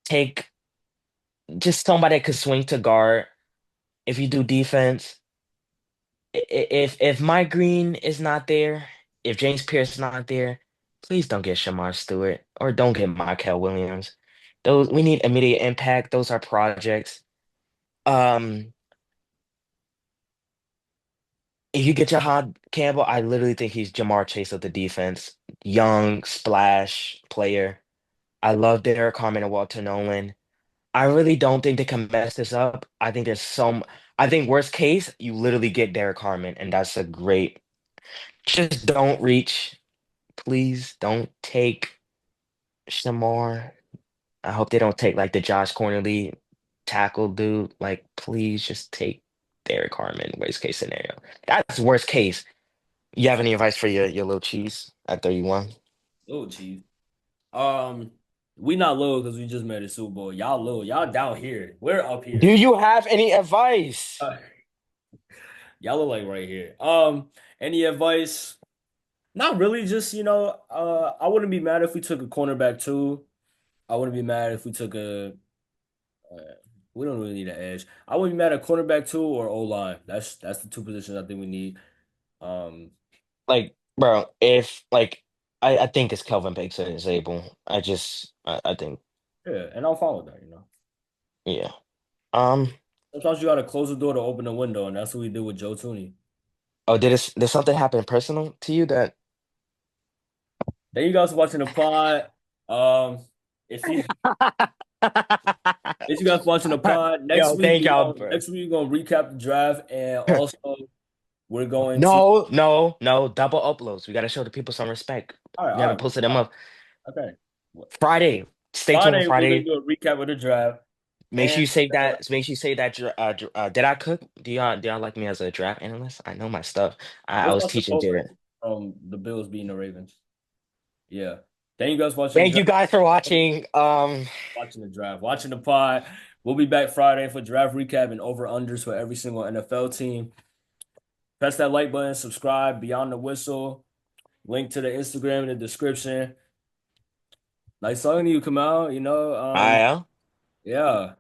take just somebody that could swing to guard. If you do defense, if Mike Green is not there, if James Pierce is not there, please don't get Shamar Stewart or don't get Michael Williams. Those we need immediate impact. Those are projects. Um, if you get Jahad Campbell, I literally think he's Jamar Chase of the defense. Young, splash player. I love Derek Carmen and Walter Nolan. I really don't think they can mess this up. I think I think worst case, you literally get Derek Carmen, and that's a great. Just don't reach. Please don't take Shamar. I hope they don't take like the Josh Cornerly tackle dude. Like, please just take Derek Harmon, worst case scenario. That's worst case. You have any advice for your little cheese at 31? Oh, chief. Um, we not low because we just made a Super Bowl. Y'all low. Y'all down here. We're up Do here. you have any advice? Uh, y'all look like right here. Any advice? Not really. Just I wouldn't be mad if we took a cornerback too. I wouldn't be mad if we took a. Uh, we don't really need an edge. I wouldn't be mad at cornerback too or O line. That's the two positions I think we need. Um, Like, bro, if like I think it's Kelvin Banks that is able. I think yeah, and I'm fine with that. yeah. Um Sometimes you gotta close the door to open the window, and that's what we did with Joe Tooney. oh did something happen personal to you that Thank you guys for watching the pod. Um, if you if you guys watching the pod next Yo, week, thank y'all, bro. we're gonna recap the draft, and also we're going to. No, double uploads. We gotta show the people some respect. We All haven't right, posted them up. okay. Friday. Stay tuned on Friday we're gonna Friday. do a recap of the draft, Make sure and you save that. Make sure you save that. Did I cook? Do y'all like me as a draft analyst? I know my stuff. I let's was watch the teaching post Jared. from the Bills beating the Ravens. Yeah, thank you guys for watching the Thank you draft. guys for watching. Watching the draft, watching the pod. We'll be back Friday for draft recap and over unders for every single NFL team. Press that like button, subscribe, Beyond the Whistle. Link to the Instagram in the description. Nice talking to you, Kamau. I Yeah.